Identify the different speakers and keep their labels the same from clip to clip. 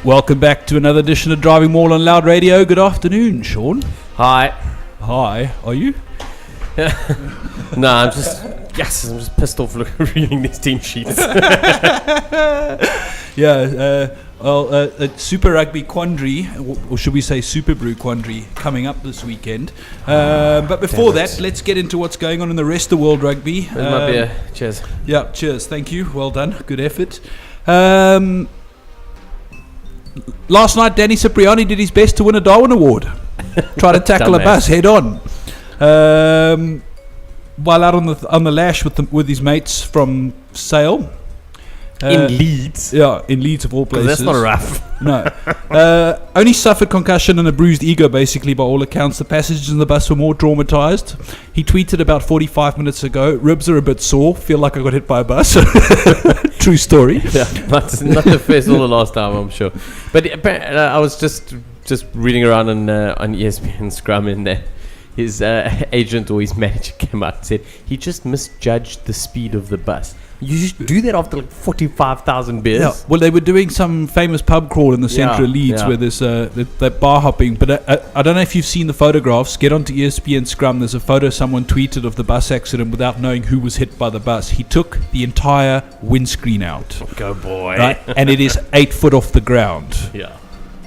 Speaker 1: Welcome back to another edition of Driving Maul on Loud Radio. Good afternoon, Sean.
Speaker 2: Hi.
Speaker 1: Hi. Are you?
Speaker 2: No, I'm just pissed off reading these team sheets.
Speaker 1: Super Rugby Quandary, or should we say Super Brew Quandary, coming up this weekend. But before that, let's get into what's going on in the rest of world rugby.
Speaker 2: Where's my beer? Cheers.
Speaker 1: Yeah, cheers. Thank you. Well done. Good effort. Last night, Danny Cipriani did his best to win a Darwin Award. Tried to tackle a bus head on. While out on the lash with his mates from Sale.
Speaker 2: In Leeds?
Speaker 1: Yeah, in Leeds of all places.
Speaker 2: That's not rough.
Speaker 1: No. Only suffered concussion and a bruised ego, basically, by all accounts. The passengers in the bus were more traumatized. He tweeted about 45 minutes ago, "Ribs are a bit sore. Feel like I got hit by a bus." True story.
Speaker 2: Yeah, that's not the first or the last time, I'm sure. But I was just reading around on ESPN Scrum in there. His agent or his manager came out and said he just misjudged the speed of the bus. You should do that after like 45,000 beers.
Speaker 1: Yeah, well, they were doing some famous pub crawl in the centre of Leeds where there's that bar hopping. But I don't know if you've seen the photographs. Get onto ESPN Scrum. There's a photo someone tweeted of the bus accident without knowing who was hit by the bus. He took the entire windscreen out.
Speaker 2: Go boy.
Speaker 1: Right? And it is 8 foot off the ground.
Speaker 2: Yeah.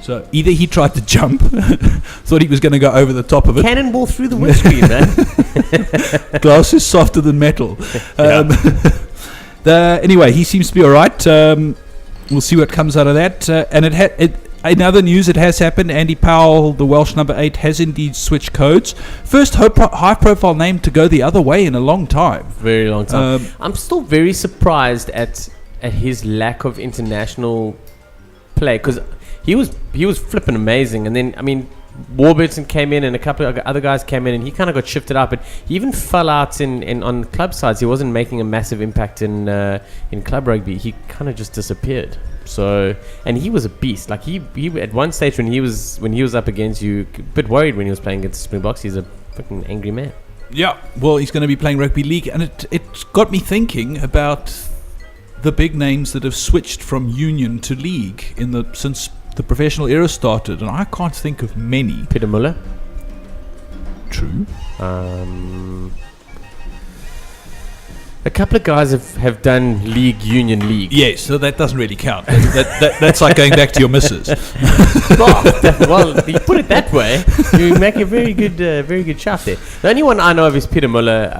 Speaker 1: So either he tried to jump, thought he was going to go over the top of it.
Speaker 2: Cannonball through the windscreen, man. Glass
Speaker 1: is softer than metal. Anyway, he seems to be all right. We'll see what comes out of that. And in other news, it has happened. Andy Powell, the Welsh number 8, has indeed switched codes. First high-profile name to go the other way in a long time.
Speaker 2: Very long time. I'm still very surprised at his lack of international play, because he was flipping amazing. And then, I mean, Warburton came in and a couple of other guys came in and he kind of got shifted up, but he even fell out in on club sides. He wasn't making a massive impact in club rugby. He kind of just disappeared. So, and he was a beast. Like he at one stage when he was up against you, a bit worried when he was playing against the Springboks. He's a fucking angry man. Yeah,
Speaker 1: well, he's going to be playing rugby league, and it got me thinking about the big names that have switched from union to league since the professional era started, and I can't think of many.
Speaker 2: Peter Muller.
Speaker 1: True.
Speaker 2: A couple of guys have done union league.
Speaker 1: Yes, so that doesn't really count. That's like going back to your missus.
Speaker 2: Well, you put it that way, you make a very good shot there. The only one I know of is Peter Muller,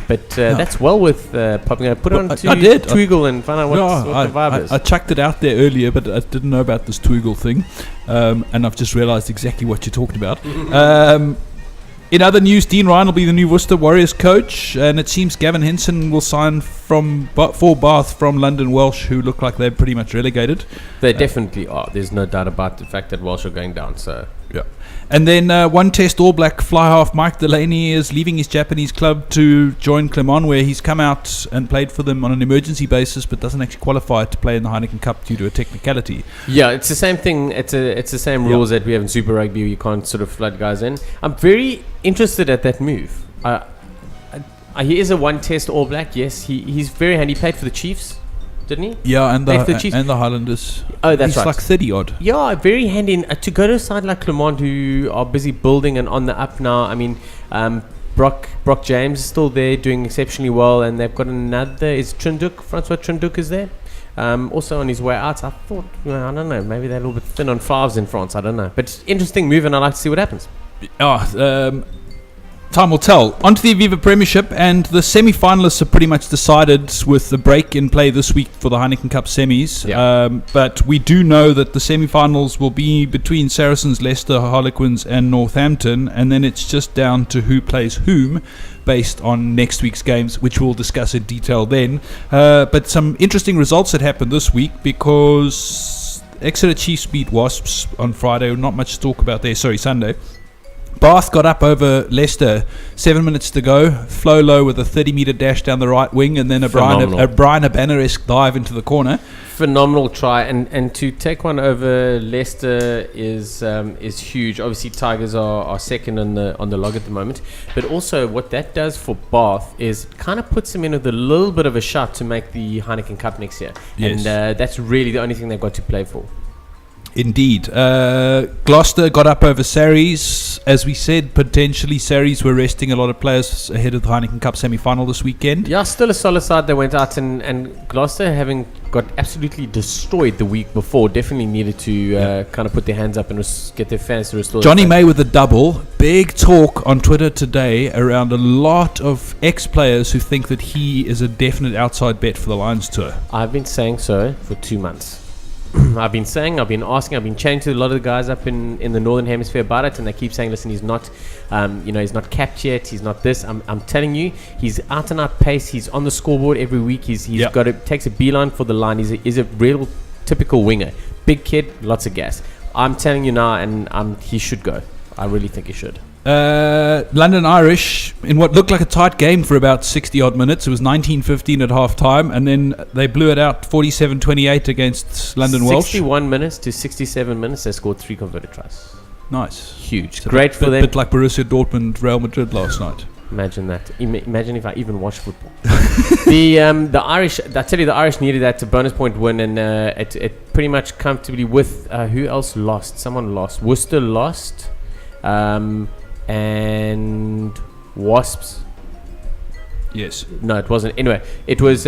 Speaker 2: but that's well worth popping up. Put it on Twiggle and find out what the vibe is.
Speaker 1: I chucked it out there earlier, but I didn't know about this Twiggle thing, and I've just realised exactly what you're talking about. In other news, Dean Ryan will be the new Worcester Warriors coach, and it seems Gavin Henson will sign for Bath from London Welsh, who look like they're pretty much relegated.
Speaker 2: They definitely are. There's no doubt about the fact that Welsh are going down. So
Speaker 1: yeah. And then one Test All Black fly half Mike Delaney is leaving his Japanese club to join Clermont, where he's come out and played for them on an emergency basis, but doesn't actually qualify to play in the Heineken Cup due to a technicality.
Speaker 2: Yeah, it's the same thing. It's the same rules that we have in Super Rugby, where you can't sort of flood guys in. I'm very interested at that move. He is a one Test All Black. Yes, he's very handy. He played for the Chiefs, didn't he?
Speaker 1: Yeah, and the Highlanders.
Speaker 2: Oh, that's
Speaker 1: he's
Speaker 2: right.
Speaker 1: Like 30 odd.
Speaker 2: Yeah, very handy. To go to a side like Clermont, who are busy building and on the up now. I mean, Brock James is still there, doing exceptionally well, and they've got another. Is Francois Trinduc is there? Also on his way out. I thought, I don't know, maybe they're a little bit thin on fives in France. I don't know, but interesting move, and I'd like to see what happens.
Speaker 1: Time will tell. On to the Aviva Premiership, and the semi-finalists are pretty much decided with the break in play this week for the Heineken Cup semis.
Speaker 2: Yeah.
Speaker 1: But we do know that the semi-finals will be between Saracens, Leicester, Harlequins and Northampton, and then it's just down to who plays whom based on next week's games, which we'll discuss in detail then. But some interesting results that happened this week, because Exeter Chiefs beat Wasps on Friday. Not much to talk about there. Sunday. Bath got up over Leicester, 7 minutes to go. Flo Low with a 30-metre dash down the right wing, and then a Brian Abana-esque dive into the corner.
Speaker 2: Phenomenal try, and to take one over Leicester is huge. Obviously, Tigers are second on the log at the moment, but also what that does for Bath is kind of puts them in with a little bit of a shot to make the Heineken Cup next year. Yes. And that's really the only thing they've got to play for.
Speaker 1: Indeed. Gloucester got up over Sarries. As we said, potentially Sarries were resting a lot of players ahead of the Heineken Cup semi-final this weekend.
Speaker 2: Yeah, still a solid side that went out, and Gloucester, having got absolutely destroyed the week before, definitely needed to kind of put their hands up and get their fans to restore.
Speaker 1: Johnny May with a double. Big talk on Twitter today around a lot of ex-players who think that he is a definite outside bet for the Lions tour.
Speaker 2: I've been saying so for 2 months. I've been saying, I've been asking, I've been chatting to a lot of the guys up in the Northern Hemisphere about it, and they keep saying, listen, he's not, he's not capped yet, he's not this. I'm telling you, he's out and out pace, he's on the scoreboard every week, he's got takes a beeline for the line, he's a real typical winger. Big kid, lots of gas. I'm telling you now, and he should go. I really think he should.
Speaker 1: London Irish, in what looked like a tight game for about 60 odd minutes. It was 19-15 at half time, and then they blew it out 47-28 against London Welsh.
Speaker 2: 61 minutes to 67 minutes, they scored 3 converted tries.
Speaker 1: Nice.
Speaker 2: Huge.
Speaker 1: So
Speaker 2: great for them.
Speaker 1: A bit like Borussia Dortmund, Real Madrid last night.
Speaker 2: Imagine that. Imagine if I even watched football. The Irish, I tell you, the Irish needed that bonus point win, and it pretty much comfortably with who else lost? Someone lost. Worcester lost. And Wasps.
Speaker 1: Yes.
Speaker 2: No, it wasn't. Anyway, it was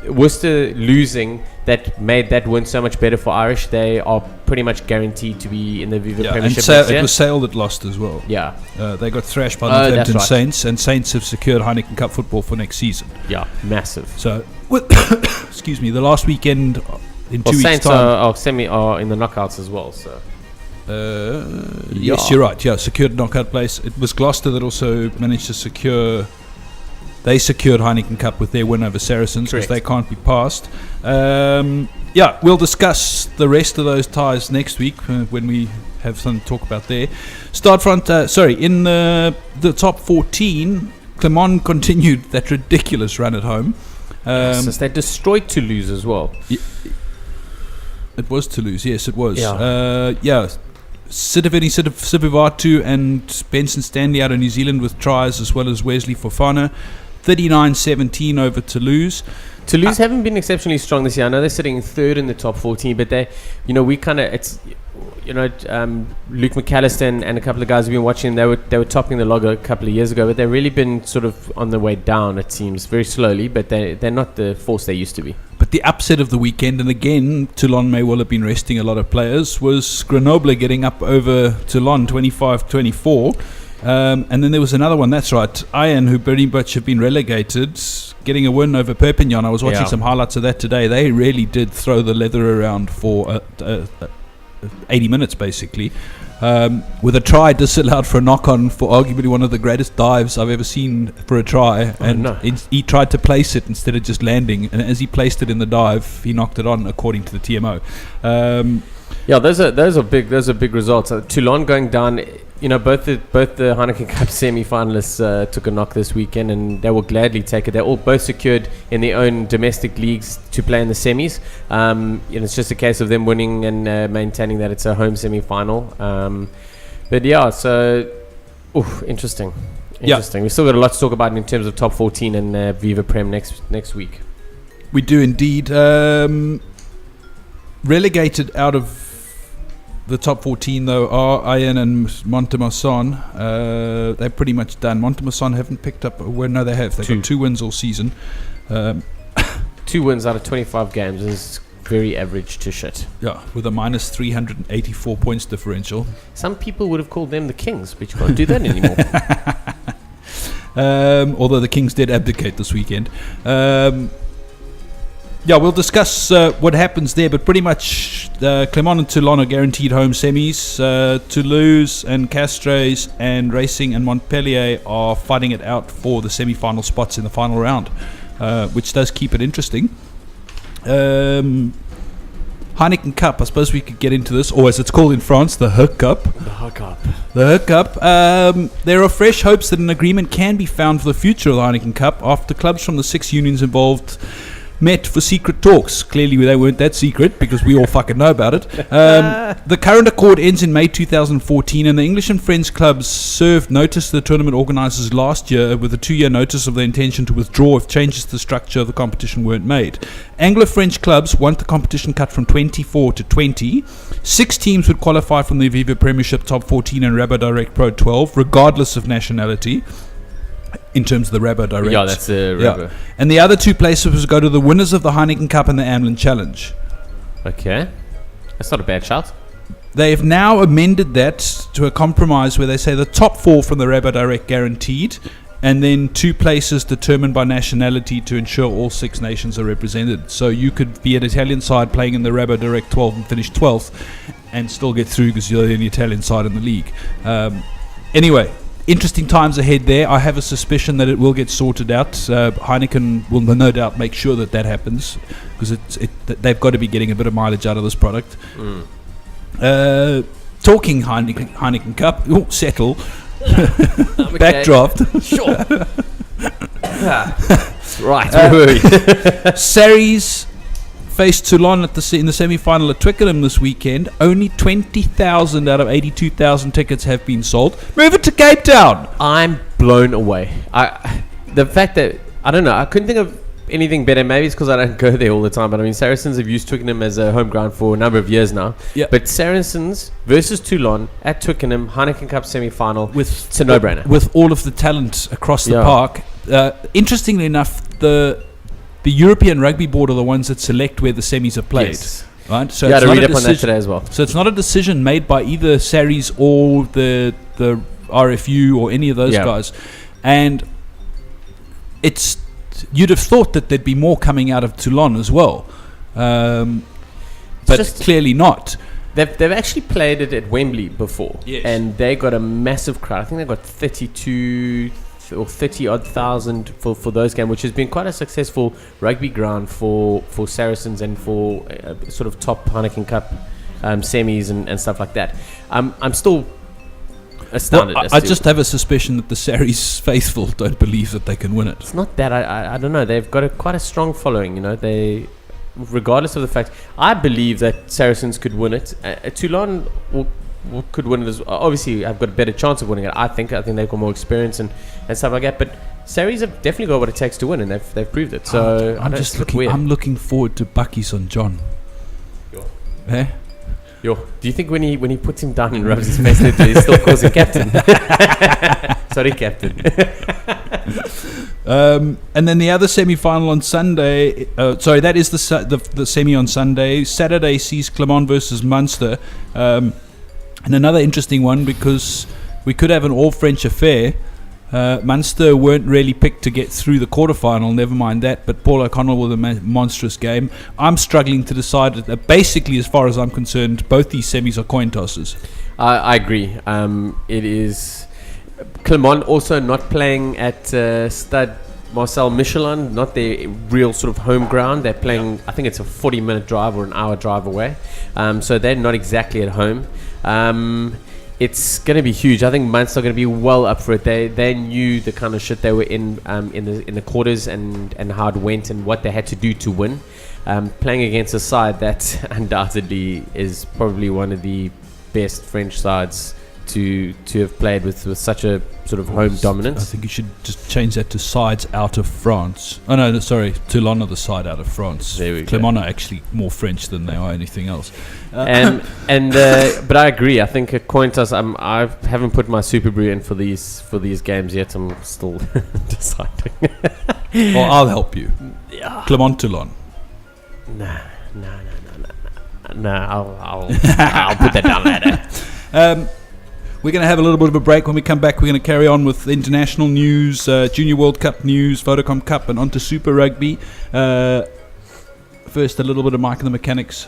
Speaker 2: Worcester losing that made that win so much better for Irish. They are pretty much guaranteed to be in the Viva Premiership next year.
Speaker 1: It was Sale that lost as well.
Speaker 2: Yeah.
Speaker 1: They got thrashed by Northampton Saints, and Saints have secured Heineken Cup football for next season.
Speaker 2: Yeah, massive.
Speaker 1: So, excuse me, the last weekend in 2 weeks'
Speaker 2: Saints
Speaker 1: time.
Speaker 2: Saints are in the knockouts as well, so.
Speaker 1: Yes, you're right. Yeah, secured knockout place. It was Gloucester that also managed to secure. They secured Heineken Cup with their win over Saracens because they can't be passed. We'll discuss the rest of those ties next week when we have something to talk about there. In the top 14, Clermont continued that ridiculous run at home.
Speaker 2: Since they destroyed Toulouse as well.
Speaker 1: It was Toulouse, yes, it was.
Speaker 2: Yeah.
Speaker 1: Sitiveni Sivivatu and Benson Stanley out of New Zealand with tries, as well as Wesley Fofana. 39-17 over Toulouse.
Speaker 2: Toulouse haven't been exceptionally strong this year. I know they're sitting third in the top 14, but Luke McAllister and a couple of guys we've been watching, they were topping the log a couple of years ago, but they've really been sort of on the way down, it seems, very slowly, but they're not the force they used to be.
Speaker 1: But the upset of the weekend, and again, Toulon may well have been resting a lot of players, was Grenoble getting up over Toulon 25-24. And then there was another one, that's right, Ayen, who pretty much have been relegated, getting a win over Perpignan. I was watching some highlights of that today. They really did throw the leather around for 80 minutes, basically, with a try disallowed for a knock-on for arguably one of the greatest dives I've ever seen for a try. He tried to place it instead of just landing, and as he placed it in the dive, he knocked it on, according to the TMO.
Speaker 2: Those are big results. Toulon going down. Both the Heineken Cup semi-finalists took a knock this weekend, and they will gladly take it. They're all both secured in their own domestic leagues to play in the semis. It's just a case of them winning and maintaining that it's a home semi-final. Interesting. We've still got a lot to talk about in terms of top 14 and Viva Prem next week.
Speaker 1: We do indeed. Relegated out of the top 14 though are Ayen and Montemarsan. They're pretty much done. Montemarsan haven't picked up. No, they have. They've got 2 wins all season.
Speaker 2: 2 wins out of 25 games is very average to shit.
Speaker 1: Yeah, with a minus 384 points differential.
Speaker 2: Some people would have called them the Kings, but you can't do that anymore.
Speaker 1: Although the Kings did abdicate this weekend. We'll discuss what happens there, but pretty much Clermont and Toulon are guaranteed home semis. Toulouse and Castres and Racing and Montpellier are fighting it out for the semi-final spots in the final round, which does keep it interesting. Heineken Cup, I suppose we could get into this, or as it's called in France, the Hook Cup. There are fresh hopes that an agreement can be found for the future of the Heineken Cup after clubs from the 6 unions involved met for secret talks. Clearly, they weren't that secret because we all fucking know about it. The current accord ends in May 2014, and the English and French clubs served notice to the tournament organisers last year with a 2-year notice of their intention to withdraw if changes to the structure of the competition weren't made. Anglo-French clubs want the competition cut from 24 to 20. 6 teams would qualify from the Aviva Premiership Top 14 and Rabo Direct Pro 12, regardless of nationality. In terms of the Rabo Direct.
Speaker 2: Yeah, that's the Rabo.
Speaker 1: Yeah. And the other 2 places would go to the winners of the Heineken Cup and the Amlin Challenge.
Speaker 2: Okay. That's not a bad shout.
Speaker 1: They have now amended that to a compromise where they say the top 4 from the Rabo Direct guaranteed, and then 2 places determined by nationality to ensure all 6 nations are represented. So you could be an Italian side playing in the Rabo Direct 12 and finish 12th and still get through because you're the only Italian side in the league. Anyway, interesting times ahead there. I have a suspicion that it will get sorted out. Heineken will no doubt make sure that happens because they've got to be getting a bit of mileage out of this product. Talking Heineken Cup, settle. Backdraft.
Speaker 2: Sure. Right, where were we?
Speaker 1: Sarries faced Toulon in the semi-final at Twickenham this weekend. Only 20,000 out of 82,000 tickets have been sold. Move it to Cape Town.
Speaker 2: I'm blown away. The fact that, I don't know, I couldn't think of anything better. Maybe it's because I don't go there all the time, but I mean, Saracens have used Twickenham as a home ground for a number of years now.
Speaker 1: Yeah.
Speaker 2: But Saracens versus Toulon at Twickenham, Heineken Cup semi-final, it's a no-brainer.
Speaker 1: With all of the talent across the park. Interestingly enough, the European Rugby Board are the ones that select where the semis are played.
Speaker 2: Yes.
Speaker 1: Right? So
Speaker 2: yeah,
Speaker 1: it's
Speaker 2: to
Speaker 1: not
Speaker 2: read
Speaker 1: a
Speaker 2: up on that
Speaker 1: decision,
Speaker 2: today as well.
Speaker 1: So it's not a decision made by either Sarries or the RFU or any of those guys. And you'd have thought that there'd be more coming out of Toulon as well. But clearly not.
Speaker 2: They've actually played it at Wembley before.
Speaker 1: Yes.
Speaker 2: And they got a massive crowd. I think they got 32 or 30-odd thousand for those games, which has been quite a successful rugby ground for Saracens and for sort of top Heineken Cup semis and stuff like that. I'm still astounded.
Speaker 1: I just have a suspicion that the Sarries faithful don't believe that they can win it.
Speaker 2: It's not that. I don't know. They've got quite a strong following. You know, they, regardless of the fact, I believe that Saracens could win it. Toulon could win it as well. Obviously, I've got a better chance of winning it. I think they've got more experience and stuff like that. But Sarries have definitely got what it takes to win, and they've proved it. So
Speaker 1: I'm looking forward to Bucky's on John.
Speaker 2: Do you think when he puts him down and rubs his face into, he still calls him captain? Sorry, captain.
Speaker 1: And then the other semi-final on Sunday. That is the semi on Sunday. Saturday sees Clermont versus Munster. And another interesting one because we could have an all-French affair. Munster weren't really picked to get through the quarterfinal, never mind that, but Paul O'Connell with a monstrous game. I'm struggling to decide that basically, as far as I'm concerned, both these semis are coin tosses.
Speaker 2: I agree. It is Clermont also not playing at Stade Marcel Michelin, not their real sort of home ground. They're playing, I think it's a 40-minute drive or an hour drive away. So they're not exactly at home. It's going to be huge. I think Munster are going to be well up for it. They knew the kind of shit they were in the quarters and how it went and what they had to do to win. Playing against a side that undoubtedly is probably one of the best French sides to have played with such a sort of home dominance.
Speaker 1: I think you should just change that to sides out of France. Oh no, sorry, Toulon are the side out of France.
Speaker 2: There we
Speaker 1: Clermont are actually more French than they are anything else.
Speaker 2: But I agree. I think a coin toss. I haven't put my Super Brew in for these games yet. I'm still deciding.
Speaker 1: Well, I'll help you.
Speaker 2: Yeah.
Speaker 1: Clermont Toulon.
Speaker 2: No. I'll put that down later.
Speaker 1: We're going to have a little bit of a break. When we come back, we're going to carry on with international news, Junior World Cup news, Vodacom Cup, and on to Super Rugby. First, a little bit of Mike and the Mechanics.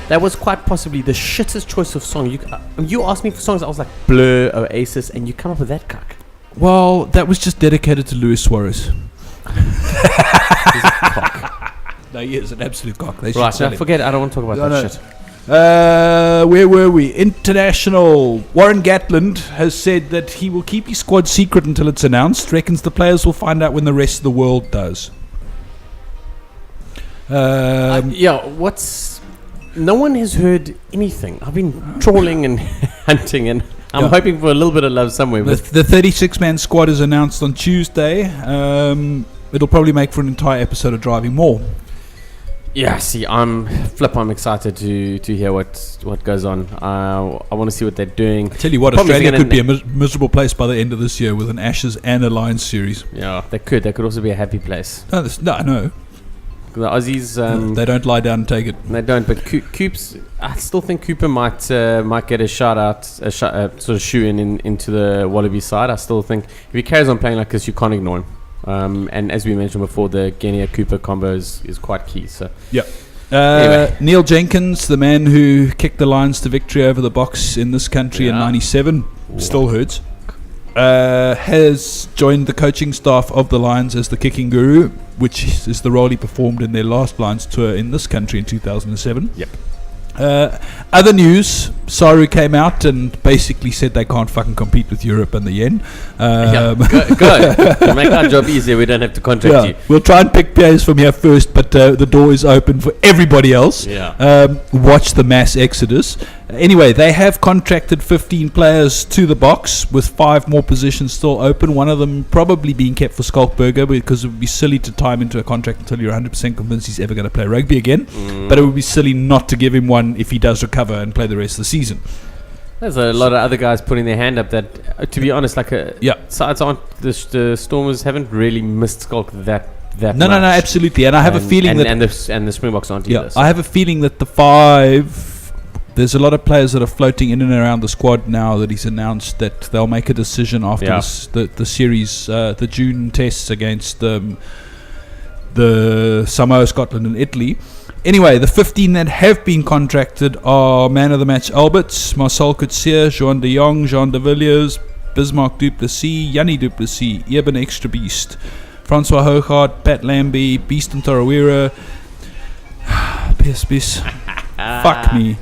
Speaker 2: That was quite possibly the shittest choice of song. You asked me for songs, I was like Blur, Oasis, and you come up with that cuck.
Speaker 1: Well, that was just dedicated to Luis Suarez.
Speaker 2: He's a cock.
Speaker 1: No, he is an absolute cock.
Speaker 2: Right, forget it. I don't want to talk about that shit.
Speaker 1: Where were we? International. Warren Gatland has said that he will keep his squad secret until it's announced. Reckons the players will find out when the rest of the world does.
Speaker 2: No one has heard anything. I've been trawling and hunting, and I'm hoping for a little bit of love somewhere.
Speaker 1: The 36-man squad is announced on Tuesday. It'll probably make for an entire episode of Driving Maul.
Speaker 2: Yeah, see, I'm excited to hear what goes on. I want to see what they're doing.
Speaker 1: I tell you what, Australia could be a miserable place by the end of this year with an Ashes and a Lions series.
Speaker 2: Yeah, they could. They could also be a happy place.
Speaker 1: No.
Speaker 2: The Aussies,
Speaker 1: they don't lie down and take it.
Speaker 2: They don't. But Coops, I still think Cooper might get a shout out, sort of shoe into the Wallaby side. I still think if he carries on playing like this, you can't ignore him. And as we mentioned before, the Genia Cooper combo is quite key. So
Speaker 1: yeah.
Speaker 2: Anyway.
Speaker 1: Neil Jenkins, the man who kicked the Lions to victory over the Box in this country in '97, still hurts. Has joined the coaching staff of the Lions as the kicking guru, which is the role he performed in their last Lions tour in this country in 2007.
Speaker 2: Yep.
Speaker 1: Other news, Saru came out and basically said they can't fucking compete with Europe and the yen.
Speaker 2: Go. To make our job easier, we don't have to contract you.
Speaker 1: We'll try and pick players from here first, but the door is open for everybody else. Watch the mass exodus. Anyway, they have contracted 15 players to the Box, with 5 more positions still open, one of them probably being kept for Skalkberger, because it would be silly to tie him into a contract until you're 100% convinced he's ever going to play rugby again. But it would be silly not to give him one if he does recover and play the rest of the season.
Speaker 2: There's a lot of other guys putting their hand up that, to be honest, sides aren't, the Stormers haven't really missed Skalk that much.
Speaker 1: No, absolutely. And I have a feeling that
Speaker 2: the Springboks aren't either.
Speaker 1: I have a feeling that the 5. There's a lot of players that are floating in and around the squad now that he's announced that they'll make a decision after the series, the June tests against the Samoa, Scotland and Italy. Anyway, the 15 that have been contracted are man of the match Alberts, Marcel Coetzee, Joan de Jong, Jean de Villiers, Bismarck du Plessis, Yanni du Plessis, Eben Extra Beast, Francois Hoogaard, Pat Lambie, Beast and Tarawera. Piss. Fuck me.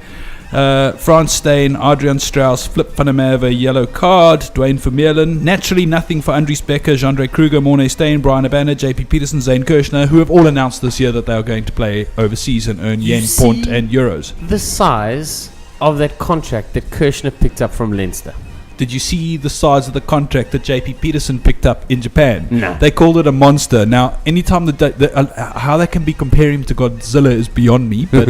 Speaker 1: Frans Steyn, Adrian Strauss, Flip van der Merwe, yellow card, Dwayne Vermeulen. Naturally, nothing for Andries Becker, Jean-Andre Kruger, Mornay Steyn, Brian Abana, JP Peterson, Zane Kirshner, who have all announced this year that they are going to play overseas and earn yen, pond, and euros.
Speaker 2: The size of that contract that Kirshner picked up from Leinster.
Speaker 1: Did you see the size of the contract that JP Peterson picked up in Japan?
Speaker 2: No.
Speaker 1: They called it a monster. Now, anytime how they can be comparing him to Godzilla is beyond me, but.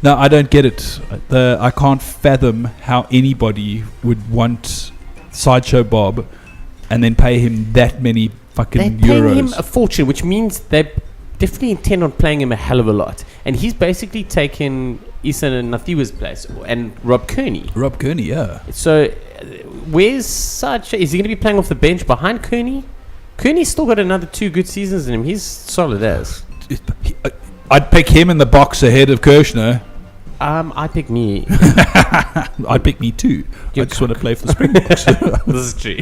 Speaker 1: No, I don't get it. I can't fathom how anybody would want Sideshow Bob and then pay him that many fucking euros.
Speaker 2: They're paying him a fortune, which means they definitely intend on playing him a hell of a lot. And he's basically taken Isan and Nathiwa's place, and Rob Kearney.
Speaker 1: Yeah.
Speaker 2: So, where's Sideshow? Is he going to be playing off the bench behind Kearney? Kearney's still got another 2 good seasons in him. He's solid as.
Speaker 1: I'd pick him in the Box ahead of Kirshner.
Speaker 2: I'd pick me.
Speaker 1: I'd pick me too. I just want to play for the Springboks.
Speaker 2: This is true.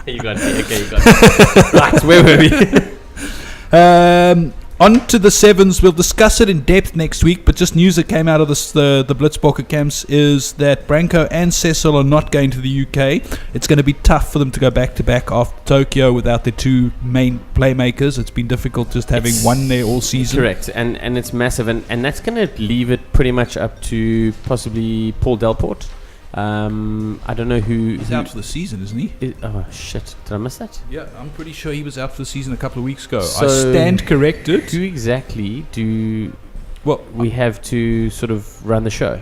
Speaker 2: You got me. Okay, you got me. Right, where were we?
Speaker 1: On to the sevens. We'll discuss it in depth next week, but just news that came out of the Blitzbokker camps is that Branko and Cecil are not going to the UK. It's going to be tough for them to go back-to-back after Tokyo without their 2 main playmakers. It's been difficult just having one there all season.
Speaker 2: Correct, and it's massive, and that's going to leave it pretty much up to possibly Paul Delport. I don't know who...
Speaker 1: He's out for the season, isn't he?
Speaker 2: Oh, shit. Did I miss that?
Speaker 1: Yeah, I'm pretty sure he was out for the season a couple of weeks ago. So I stand corrected.
Speaker 2: Who exactly do we have to sort of run the show?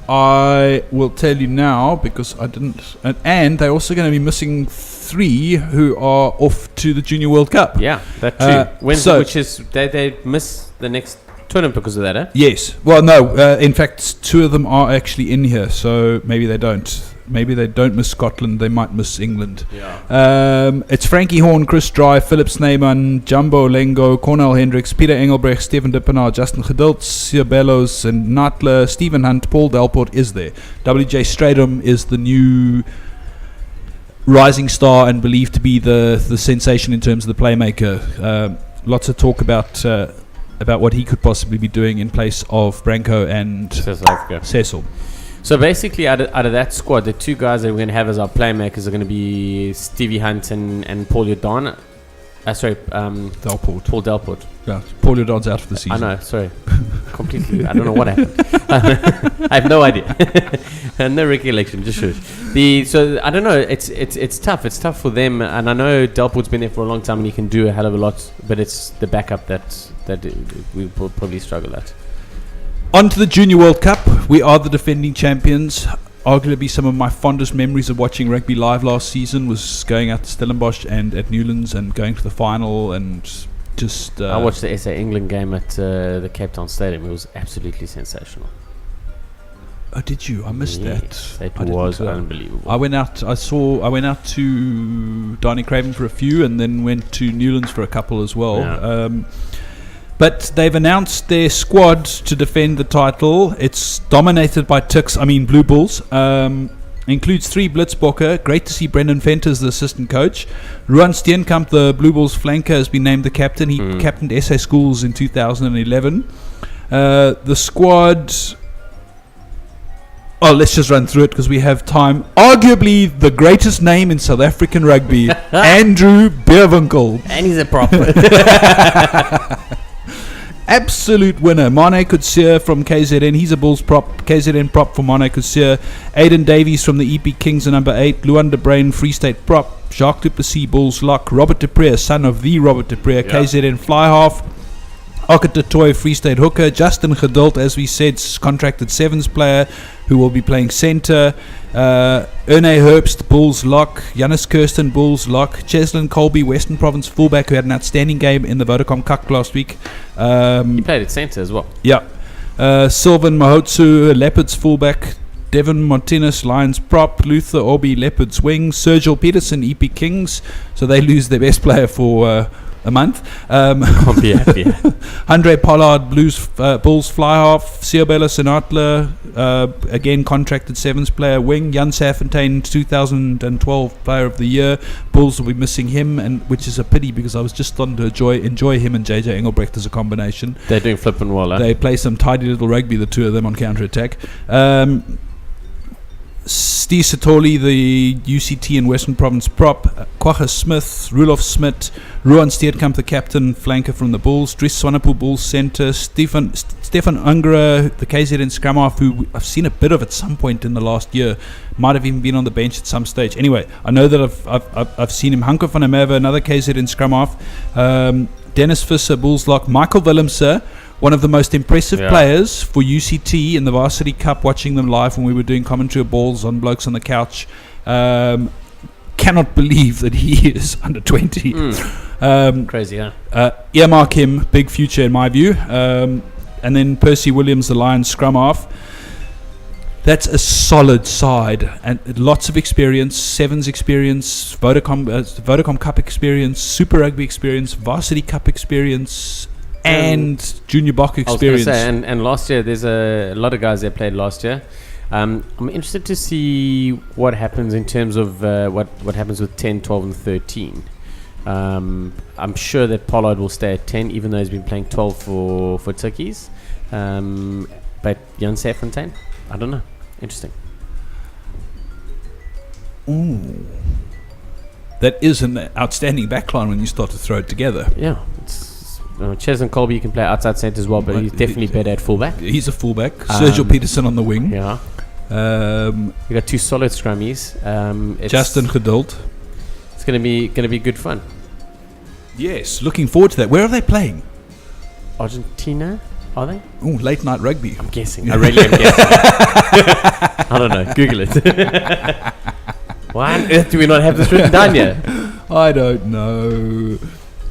Speaker 1: I will tell you now because I didn't... And they're also going to be missing 3 who are off to the Junior World Cup.
Speaker 2: Yeah, that too. Which is... They miss the next... tournament because of that, eh?
Speaker 1: Yes. Well, no. In fact, 2 of them are actually in here, so maybe they don't. Maybe they don't miss Scotland. They might miss England.
Speaker 2: Yeah.
Speaker 1: It's Frankie Horn, Chris Dry, Philip Snyman, Jumbo Lengo, Cornel Hendricks, Peter Engelbrecht, Stephen Dippenaar, Justin Geduld, Sia Bellows, and Natler. Stephen Hunt, Paul Delport is there. WJ Stradum is the new rising star and believed to be the sensation in terms of the playmaker. Lots of talk about about what he could possibly be doing in place of Branko and
Speaker 2: South Africa.
Speaker 1: Cecil.
Speaker 2: So basically, out of that squad, the two guys that we're going to have as our playmakers are going to be Stevie Hunt and Paul Jordan.
Speaker 1: Delport.
Speaker 2: Paul Delport.
Speaker 1: Yeah, Paul Jordan's out for the season.
Speaker 2: I know, sorry. Completely. I don't know what happened. I have no idea. No recollection, just shush. So I don't know, it's tough. It's tough for them, and I know Delport's been there for a long time and he can do a hell of a lot, but it's the backup that we will probably struggle at.
Speaker 1: On to the Junior World Cup. We are the defending champions. Arguably some of my fondest memories of watching rugby live last season was going out to Stellenbosch and at Newlands and going to the final and just...
Speaker 2: I watched the SA England game at the Cape Town Stadium. It was absolutely sensational.
Speaker 1: Oh, did you? I missed that.
Speaker 2: It was unbelievable.
Speaker 1: I went out to Dining Craven for a few and then went to Newlands for a couple as well.
Speaker 2: Yeah.
Speaker 1: But they've announced their squad to defend the title. It's dominated by Blue Bulls. Includes 3 Blitzbokke. Great to see Brendan Venter as the assistant coach. Ruan Steenkamp, the Blue Bulls flanker, has been named the captain. He captained SA Schools in 2011. The squad... Oh, let's just run through it because we have time. Arguably the greatest name in South African rugby, Andrew Beerwinkel.
Speaker 2: And he's a prop.
Speaker 1: Absolute winner. Mane Kutsia from KZN. He's a Bulls prop. KZN prop for Mane Kutsia. Aidan Davies from the EP Kings, number 8. Luan de Bruin, Free State prop. Jacques Duplessis, Bulls lock. Robert de Preer, son of the Robert de Preer, KZN fly half. Ocket de Toy, Free State hooker. Justin Geduld, as we said, contracted sevens player who will be playing centre. Erne Herbst, Bulls lock. Janus Kirsten, Bulls lock. Cheslin Colby, Western Province fullback, who had an outstanding game in the Vodacom Cup last week.
Speaker 2: He played at centre as well.
Speaker 1: Yeah. Sylvan Mahotsu, Leopards fullback. Devon Martinez, Lions prop. Luther Orby, Leopards wing. Sergio Peterson, EP Kings. So they lose their best player for... a month.
Speaker 2: Can't be happy.
Speaker 1: Andre Pollard, Bulls fly half. Siobela Sinatla, again contracted sevens player wing. Jan Safontaine, 2012 player of the year. Bulls will be missing him, and which is a pity because I was just starting to enjoy him and JJ Engelbrecht as a combination.
Speaker 2: They're doing flipping well.
Speaker 1: They play some tidy little rugby, the two of them, on counter attack. Steve Satoli, the UCT and Western Province prop. Quagga Smith, Rulof Smith, Ruan Steenkamp, the captain, flanker from the Bulls. Dries Swanepoel, Bulls centre. Stefan Ungra, the KZN scrum half, who I've seen a bit of at some point in the last year. Might have even been on the bench at some stage. Anyway, I know that I've seen him. Hanko van der Merwe, another KZN scrum half. Dennis Visser, Bulls lock. Michael Willemse, one of the most impressive players for UCT in the Varsity Cup, watching them live when we were doing commentary of Balls on Blokes on the Couch. Cannot believe that he is under 20.
Speaker 2: Crazy, huh?
Speaker 1: Earmark him, big future in my view. And then Percy Williams, the Lions scrum half. That's a solid side and lots of experience, sevens experience, Vodacom Cup experience, Super Rugby experience, Varsity Cup experience, and Junior Bok experience.
Speaker 2: I was going to say, and last year, there's a lot of guys that played last year. I'm interested to see what happens in terms of what happens with 10, 12, and 13. I'm sure that Pollard will stay at 10, even though he's been playing 12 for Tukkies. But Jan Safontaine, I don't know. Interesting.
Speaker 1: Ooh. That is an outstanding backline when you start to throw it together.
Speaker 2: Yeah. Ches and Colby can play outside centre as well, but he's definitely better at fullback.
Speaker 1: He's a fullback. Sergio Peterson on the wing.
Speaker 2: Yeah. We got 2 solid scrummies.
Speaker 1: Justin Geduld.
Speaker 2: It's going to be good fun.
Speaker 1: Yes, looking forward to that. Where are they playing?
Speaker 2: Argentina, are they?
Speaker 1: Oh, late night rugby.
Speaker 2: I'm guessing. I really am guessing. I don't know. Google it. Why on earth do we not have this written down yet?
Speaker 1: I don't know.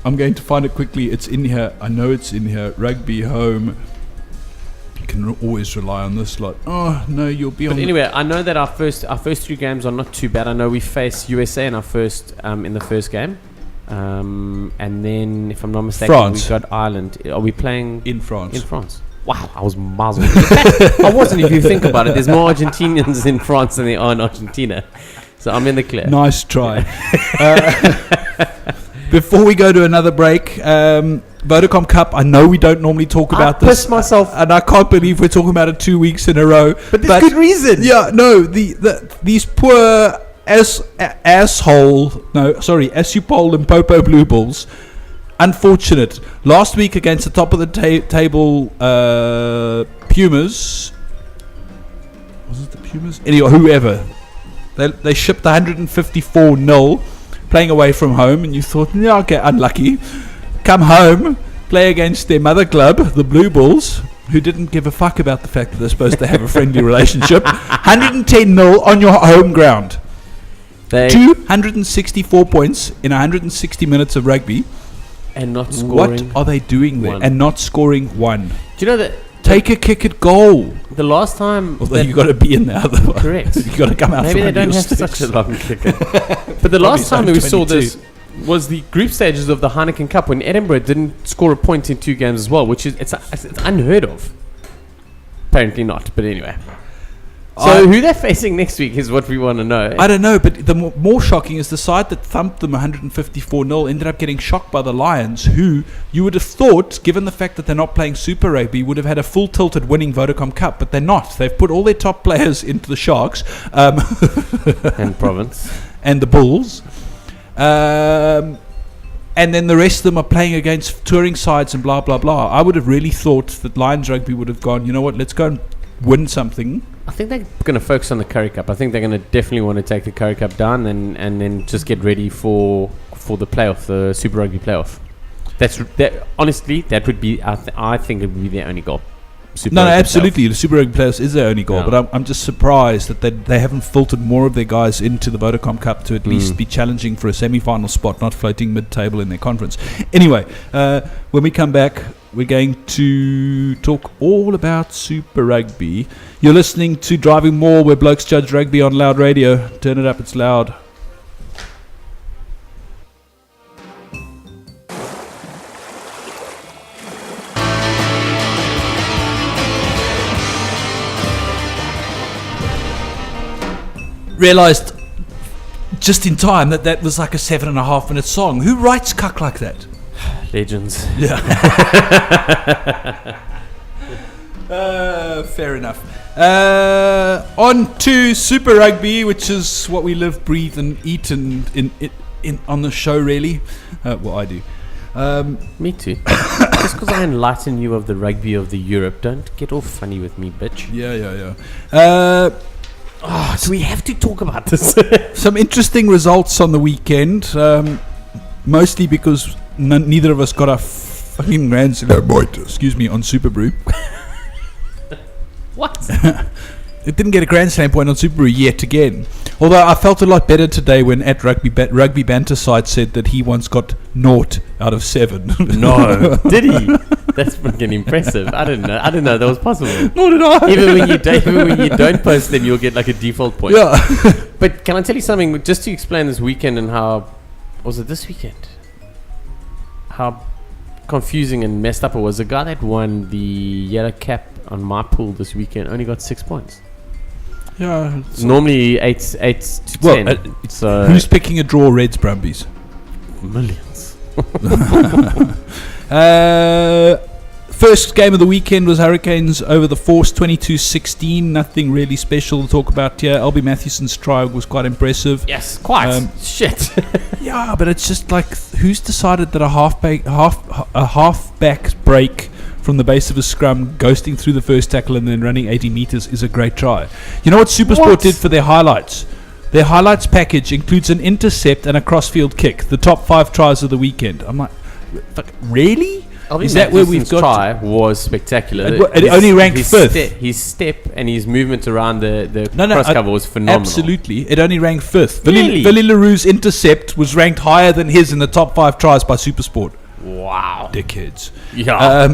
Speaker 1: I'm going to find it quickly. It's in here. I know it's in here. Rugby home. You can always rely on this lot. Oh no, you'll be on.
Speaker 2: But anyway, I know that our first 3 games are not too bad. I know we face USA in our first in the first game, and then if I'm not mistaken,
Speaker 1: France.
Speaker 2: we got Ireland. Are we playing
Speaker 1: in France?
Speaker 2: In France. Wow, I was miles away. In fact, I wasn't. If you think about it, there's more Argentinians in France than there are in Argentina, so I'm in the clear.
Speaker 1: Nice try. Before we go to another break, Vodacom Cup. I know we don't normally talk about this. I
Speaker 2: pissed myself.
Speaker 1: And I can't believe we're talking about it 2 weeks in a row.
Speaker 2: But there's good reason.
Speaker 1: Yeah, no, these poor Asupol and Popo Blue Bulls. Unfortunate. Last week against the top of the table Pumas. Was it the Pumas? Anyway, whoever. They shipped 154-0 playing away from home, and you thought, yeah, okay, unlucky. Come home, play against their mother club, the Blue Bulls, who didn't give a fuck about the fact that they're supposed to have a friendly relationship. 110-0 on your home ground. 264 points in 160 minutes of rugby.
Speaker 2: And not scoring.
Speaker 1: What are they doing there?
Speaker 2: One.
Speaker 1: And not scoring one.
Speaker 2: Do you know that?
Speaker 1: Take a kick at goal.
Speaker 2: The last time.
Speaker 1: Although you got to be in there otherwise.
Speaker 2: Correct.
Speaker 1: You got to come out.
Speaker 2: Maybe
Speaker 1: from
Speaker 2: they don't have
Speaker 1: sticks.
Speaker 2: such a long kicker. But the last time we saw this was the group stages of the Heineken Cup when Edinburgh didn't score a point in 2 games as well, which is it's unheard of. Apparently not, but anyway. So who they're facing next week is what we want to know.
Speaker 1: I don't know, but the more shocking is the side that thumped them 154-0 ended up getting shocked by the Lions, who you would have thought, given the fact that they're not playing Super Rugby, would have had a full tilt at winning Vodacom Cup, but they're not. They've put all their top players into the Sharks.
Speaker 2: And Province.
Speaker 1: And the Bulls. And then the rest of them are playing against touring sides and blah, blah, blah. I would have really thought that Lions Rugby would have gone, you know what, let's go and win something.
Speaker 2: I think they're going to focus on the Curry Cup. I think they're going to definitely want to take the Curry Cup down and then just get ready for the playoff, the Super Rugby playoff. Honestly, that would be, I think it would be their only goal.
Speaker 1: No, absolutely. The Super Rugby playoffs is their only goal, but I'm just surprised that they haven't filtered more of their guys into the Vodacom Cup to at least be challenging for a semi-final spot, not floating mid-table in their conference. Anyway, when we come back, we're going to talk all about Super Rugby. You're listening to Driving Maul, where blokes judge rugby on Loud Radio. Turn it up, it's loud. Realised just in time that was like a 7.5 minute song. Who writes cuck like that?
Speaker 2: Legends.
Speaker 1: Yeah. Fair enough. On to Super Rugby, which is what we live, breathe, and eat in on the show, really. Well, I do.
Speaker 2: Me too. Just because I enlighten you of the rugby of the Europe, don't get all funny with me, bitch.
Speaker 1: Yeah.
Speaker 2: Do we have to talk about this?
Speaker 1: Some interesting results on the weekend, mostly because neither of us got a fucking Grand Slam point, on Super Brew.
Speaker 2: What?
Speaker 1: It didn't get a Grand Slam point on Super Brew yet again. Although I felt a lot better today when at Rugby Banter side said that he once got 0 out of 7.
Speaker 2: No, did he? That's freaking impressive. I didn't know that was possible.
Speaker 1: Nor did I.
Speaker 2: Even when you don't post them, you'll get like a default point.
Speaker 1: Yeah.
Speaker 2: But can I tell you something? Just to explain this weekend and how was it this weekend? How confusing and messed up it was. The guy that won the yellow cap on my pool this weekend only got 6 points.
Speaker 1: Yeah.
Speaker 2: Normally 8 to 10. So
Speaker 1: who's picking a draw? Reds, Brumbies.
Speaker 2: Millions.
Speaker 1: First game of the weekend was Hurricanes over the Force, 22-16. Nothing really special to talk about here. Albie Mathewson's try was quite impressive.
Speaker 2: Yes, quite. Shit.
Speaker 1: Yeah, but it's just like, who's decided that a halfback break from the base of a scrum, ghosting through the first tackle and then running 80 meters is a great try? You know what SuperSport did for their highlights? Their highlights package includes an intercept and a crossfield kick, the top 5 tries of the weekend. I'm like, really? Is that where we've got?
Speaker 2: Try was spectacular.
Speaker 1: It only ranked 5th.
Speaker 2: His step and his movement around the cross cover was phenomenal.
Speaker 1: Absolutely, it only ranked 5th.
Speaker 2: Really?
Speaker 1: Billy LaRue's intercept was ranked higher than his in the top 5 tries by SuperSport.
Speaker 2: Wow,
Speaker 1: dickheads.
Speaker 2: Yeah.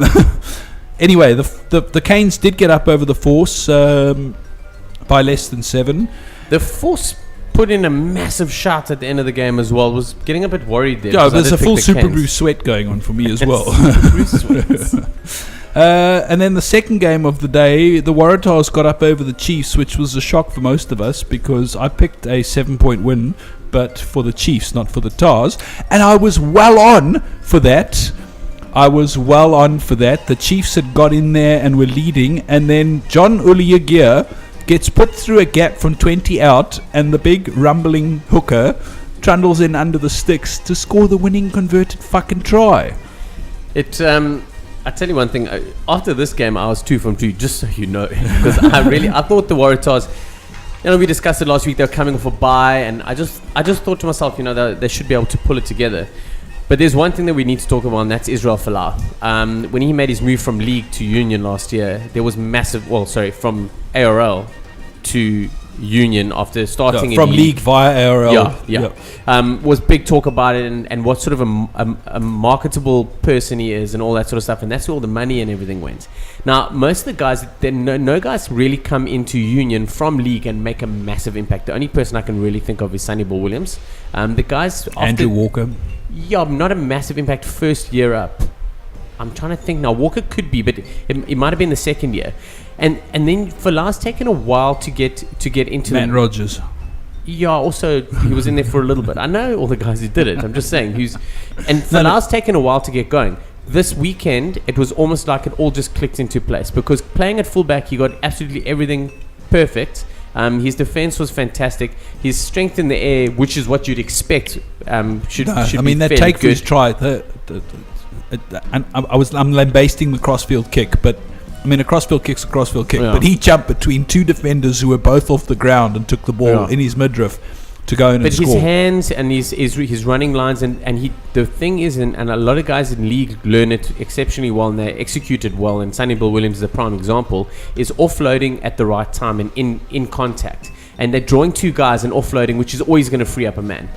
Speaker 1: Anyway, the Canes did get up over the Force by less than 7.
Speaker 2: The Force put in a massive shot at the end of the game as well. Was getting a bit worried there.
Speaker 1: Yeah, there's a full Super Brew sweat going on for me as well. And then the second game of the day, the Waratahs got up over the Chiefs, which was a shock for most of us because I picked a 7-point win, but for the Chiefs, not for the Tars. And I was well on for that I was well on for that. The Chiefs had got in there and were leading, and then John Uliagia gets put through a gap from 20 out, and the big rumbling hooker trundles in under the sticks to score the winning converted fucking try.
Speaker 2: I tell you one thing. After this game, I was 2 from 2, just so you know, because I thought the Waratahs. We discussed it last week. They were coming off a bye, and I just thought to myself, they should be able to pull it together. But there's one thing that we need to talk about, and that's Israel Folau. When he made his move from league to union last year, there was massive. From ARL to union after starting
Speaker 1: from
Speaker 2: in
Speaker 1: league via ARL.
Speaker 2: Was big talk about it and what sort of a marketable person he is and all that sort of stuff, and that's where all the money and everything went. Now most of the guys, no guys really come into union from league and make a massive impact. The only person I can really think of is Sonny Bill Williams. The guys
Speaker 1: Andrew Walker,
Speaker 2: not a massive impact first year up. I'm trying to think now. Walker could be, but it might have been the second year. And then Falau's taken a while to get into
Speaker 1: Matt Rogers.
Speaker 2: Yeah, also he was in there for a little bit. I know all the guys who did it. I'm just saying Falau's taken a while to get going. This weekend it was almost like it all just clicked into place, because playing at fullback he got absolutely everything perfect. His defense was fantastic. His strength in the air, which is what you'd expect, should be
Speaker 1: that take for his try. I'm lambasting the crossfield kick, but a crossfield kick's a crossfield kick. Yeah. But he jumped between two defenders who were both off the ground and took the ball in his midriff to go in and score. But his
Speaker 2: hands and his running lines and the thing is, and a lot of guys in league learn it exceptionally well and they execute it well, and Sonny Bill Williams is a prime example, is offloading at the right time and in contact. And they're drawing two guys and offloading, which is always going to free up a man.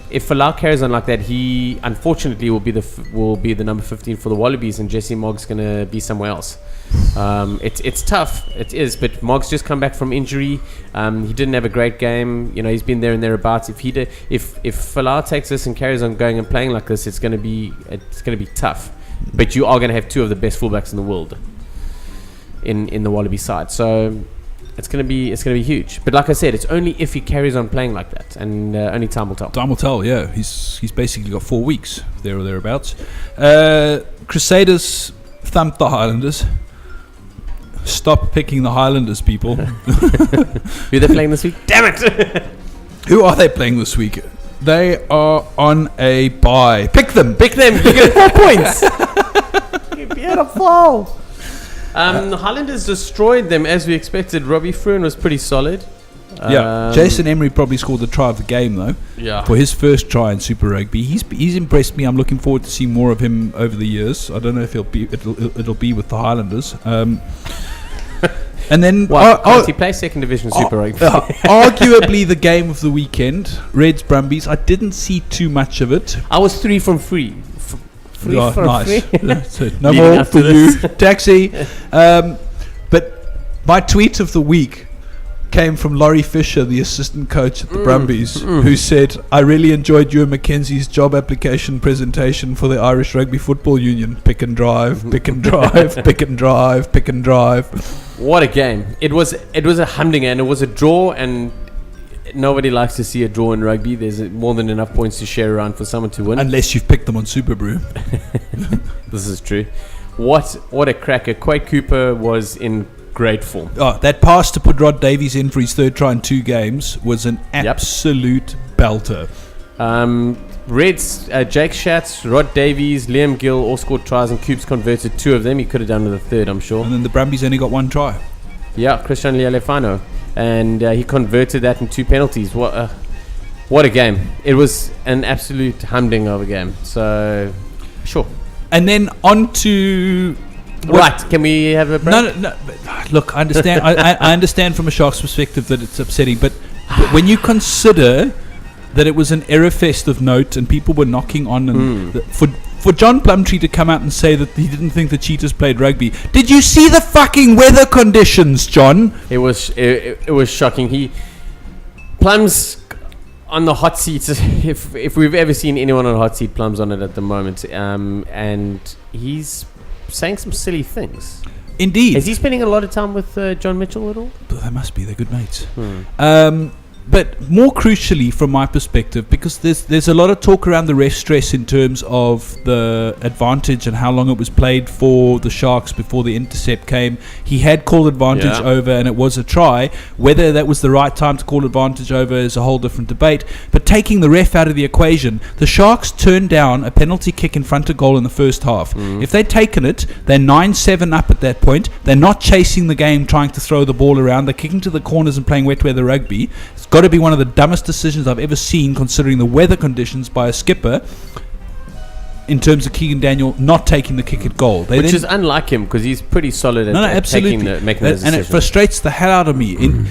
Speaker 2: If Folau carries on like that, he unfortunately will be the number 15 for the Wallabies, and Jesse Mogg's going to be somewhere else. It's tough, it is. But Mogg's just come back from injury. He didn't have a great game. He's been there and thereabouts. If Folau takes this and carries on going and playing like this, it's going to be tough. But you are going to have two of the best fullbacks in the world in the Wallaby side. So. It's gonna be huge, but like I said, it's only if he carries on playing like that, and only time will tell.
Speaker 1: Time will tell. Yeah, he's basically got 4 weeks there or thereabouts. Crusaders thumped the Highlanders. Stop picking the Highlanders, people.
Speaker 2: Who are they playing this week? Damn it!
Speaker 1: Who are they playing this week? They are on a bye. Pick them.
Speaker 2: You get 4 points. You're beautiful. The Highlanders destroyed them as we expected. Robbie Fruin was pretty solid.
Speaker 1: Jason Emery probably scored the try of the game though. Yeah. For his first try in Super Rugby, he's impressed me. I'm looking forward to seeing more of him over the years. I don't know if it'll be with the Highlanders. And then
Speaker 2: can't he play second division Super Rugby?
Speaker 1: Arguably the game of the weekend, Reds Brumbies. I didn't see too much of it.
Speaker 2: I was 3 from 3.
Speaker 1: Nice. No more for you. Taxi. But my tweet of the week came from Laurie Fisher, the assistant coach at the Brumbies, who said, "I really enjoyed Ewan McKenzie's job application presentation for the Irish Rugby Football Union. Pick and drive, pick and drive, pick and drive, pick and drive."
Speaker 2: What a game! It was a humdinger, and it was a draw, and nobody likes to see a draw in rugby. There's more than enough points to share around for someone to win.
Speaker 1: Unless you've picked them on Super Brew.
Speaker 2: This is true. What a cracker. Quade Cooper was in great form.
Speaker 1: Oh, that pass to put Rod Davies in for his third try in 2 games was an absolute belter.
Speaker 2: Reds, Jake Schatz, Rod Davies, Liam Gill all scored tries, and Coops converted 2 of them. He could have done with a third, I'm sure.
Speaker 1: And then the Brumbies only got 1 try.
Speaker 2: Yeah, Christian Lealefano. And he converted that in 2 penalties. What a game. It was an absolute humding of a game. So, sure.
Speaker 1: And then on to...
Speaker 2: Right, can we have a break?
Speaker 1: No. Look, I understand. I understand from a Sharks perspective that it's upsetting, but when you consider that it was an error fest of note and people were knocking on, and for John Plumtree to come out and say that he didn't think the Cheetahs played rugby, did you see the fucking weather conditions, John?
Speaker 2: It was shocking. Plum's on the hot seat. If we've ever seen anyone on a hot seat, Plum's on it at the moment, and he's saying some silly things.
Speaker 1: Indeed.
Speaker 2: Is he spending a lot of time with John Mitchell at all?
Speaker 1: They must be. They're good mates. But more crucially, from my perspective, because there's a lot of talk around the ref stress in terms of the advantage and how long it was played for the Sharks before the intercept came. He had called advantage over, and it was a try. Whether that was the right time to call advantage over is a whole different debate. But taking the ref out of the equation, the Sharks turned down a penalty kick in front of goal in the first half. If they'd taken it, they're 9-7 up at that point. They're not chasing the game, trying to throw the ball around. They're kicking to the corners and playing wet weather rugby. It's got to be one of the dumbest decisions I've ever seen, considering the weather conditions, by a skipper in terms of Keegan Daniel not taking the kick at goal.
Speaker 2: Which is unlike him, because he's pretty solid at
Speaker 1: absolutely.
Speaker 2: making those decisions.
Speaker 1: And it frustrates the hell out of me.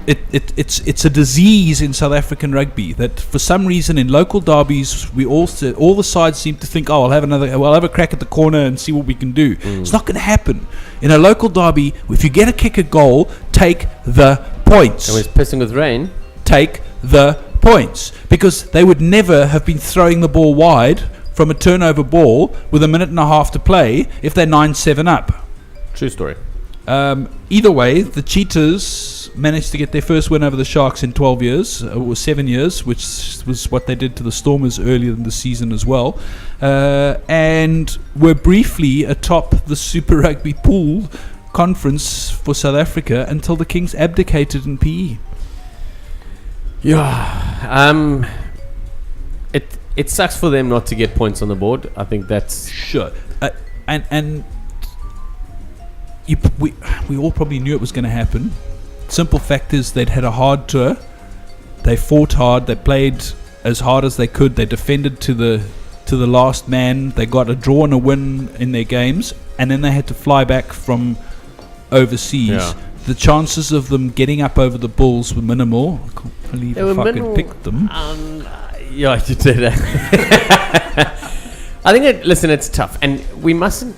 Speaker 1: It's a disease in South African rugby that for some reason in local derbies all the sides seem to think, I'll have a crack at the corner and see what we can do. It's not going to happen. In a local derby, if you get a kick at goal, take the points.
Speaker 2: And when it's pissing with rain,
Speaker 1: take the points, because they would never have been throwing the ball wide from a turnover ball with a minute and a half to play if they're 9-7 up.
Speaker 2: True story.
Speaker 1: Either way, the Cheetahs managed to get their first win over the Sharks in 12 years, or 7 years, which was what they did to the Stormers earlier in the season as well, and were briefly atop the Super Rugby pool conference for South Africa until the Kings abdicated in PE.
Speaker 2: Yeah. It sucks for them not to get points on the board. I think that's...
Speaker 1: Sure. We all probably knew it was going to happen. Simple fact is they'd had a hard tour. They fought hard. They played as hard as they could. They defended to the last man. They got a draw and a win in their games, and then they had to fly back from overseas. Yeah. The chances of them getting up over the Bulls were minimal. I can't believe I fucking picked them.
Speaker 2: Yeah, you did that. I think it's tough, and we mustn't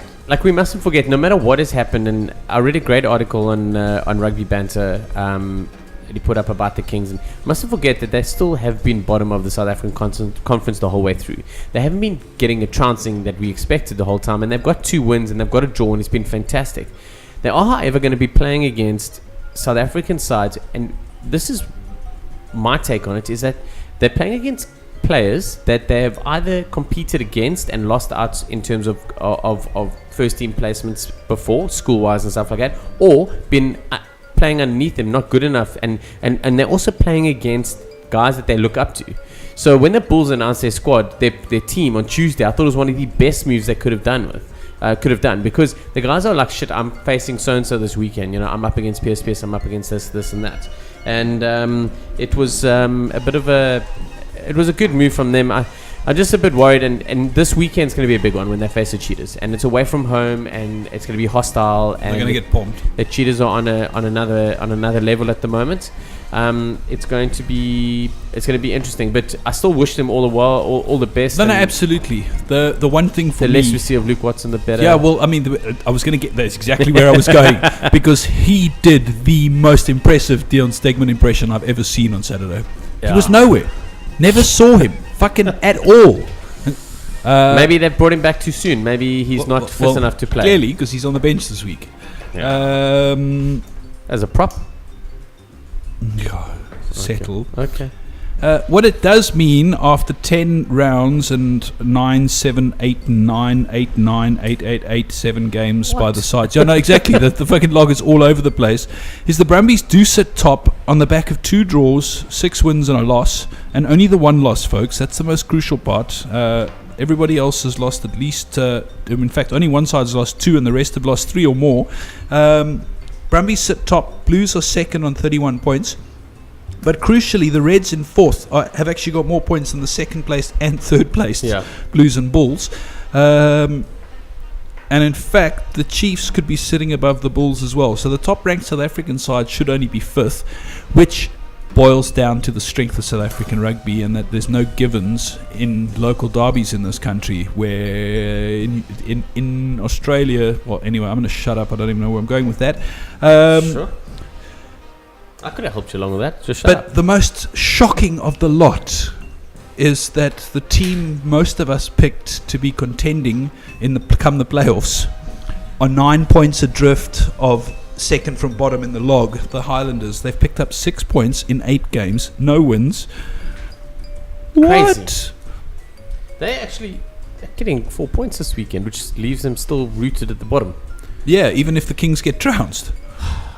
Speaker 2: forget, no matter what has happened. And I read a great article on Rugby Banter he put up about the Kings, and mustn't forget that they still have been bottom of the South African conference the whole way through. They haven't been getting a chancing that we expected the whole time, and they've got 2 wins and they've got a draw, and it's been fantastic. They are, however, going to be playing against South African sides, and this is my take on it, is that they're playing against players that they have either competed against and lost out in terms of first team placements before, school-wise and stuff like that, or been playing underneath them, not good enough, and they're also playing against guys that they look up to. So when the Bulls announced their squad, their team on Tuesday, I thought it was one of the best moves they could have done, because the guys are like, shit, I'm facing so-and-so this weekend, I'm up against PSPS, I'm up against this and that, and it was it was a good move from them. I'm just a bit worried, and this weekend's going to be a big one when they face the Cheetahs, and it's away from home, and it's going to be hostile, and
Speaker 1: they're going to get pumped.
Speaker 2: The Cheetahs are on another level at the moment. It's going to be interesting, but I still wish them all the best.
Speaker 1: No, absolutely. The one thing for
Speaker 2: the less we see of Luke Watson, the better.
Speaker 1: Yeah, well, I mean, I was going to get that's exactly where I was going, because he did the most impressive Dion Stegman impression I've ever seen on Saturday. Yeah. He was nowhere. Never saw him fucking at all.
Speaker 2: Maybe they brought him back too soon. Maybe he's not fit enough to play.
Speaker 1: Clearly, because he's on the bench this week.
Speaker 2: Yeah. As a prop.
Speaker 1: Yeah, settle.
Speaker 2: Okay.
Speaker 1: What it does mean after 10 rounds and 9-7, 8-9, 8-9, 8-8, 8-7 games by the sides. Yeah, no, exactly. the fucking log is all over the place. Is the Brumbies do sit top on the back of 2 draws, 6 wins and a loss, and only the 1 loss, folks. That's the most crucial part. Everybody else has lost at least, in fact, only one side has lost 2 and the rest have lost 3 or more. Brumbies sit top. Blues are second on 31 points. But crucially, the Reds in 4th have actually got more points than the 2nd place and 3rd place, Blues and Bulls. And in fact, the Chiefs could be sitting above the Bulls as well. So the top-ranked South African side should only be 5th, which boils down to the strength of South African rugby, and that there's no givens in local derbies in this country, where in Australia... Well, anyway, I'm going to shut up. I don't even know where I'm going with that.
Speaker 2: Sure. I could have helped you along with that. Just shut up.
Speaker 1: But the most shocking of the lot is that the team most of us picked to be contending come the playoffs are 9 points adrift of second from bottom in the log, the Highlanders. They've picked up 6 points in 8 games, no wins. What?
Speaker 2: Crazy. They're getting 4 points this weekend, which leaves them still rooted at the bottom.
Speaker 1: Yeah, even if the Kings get trounced.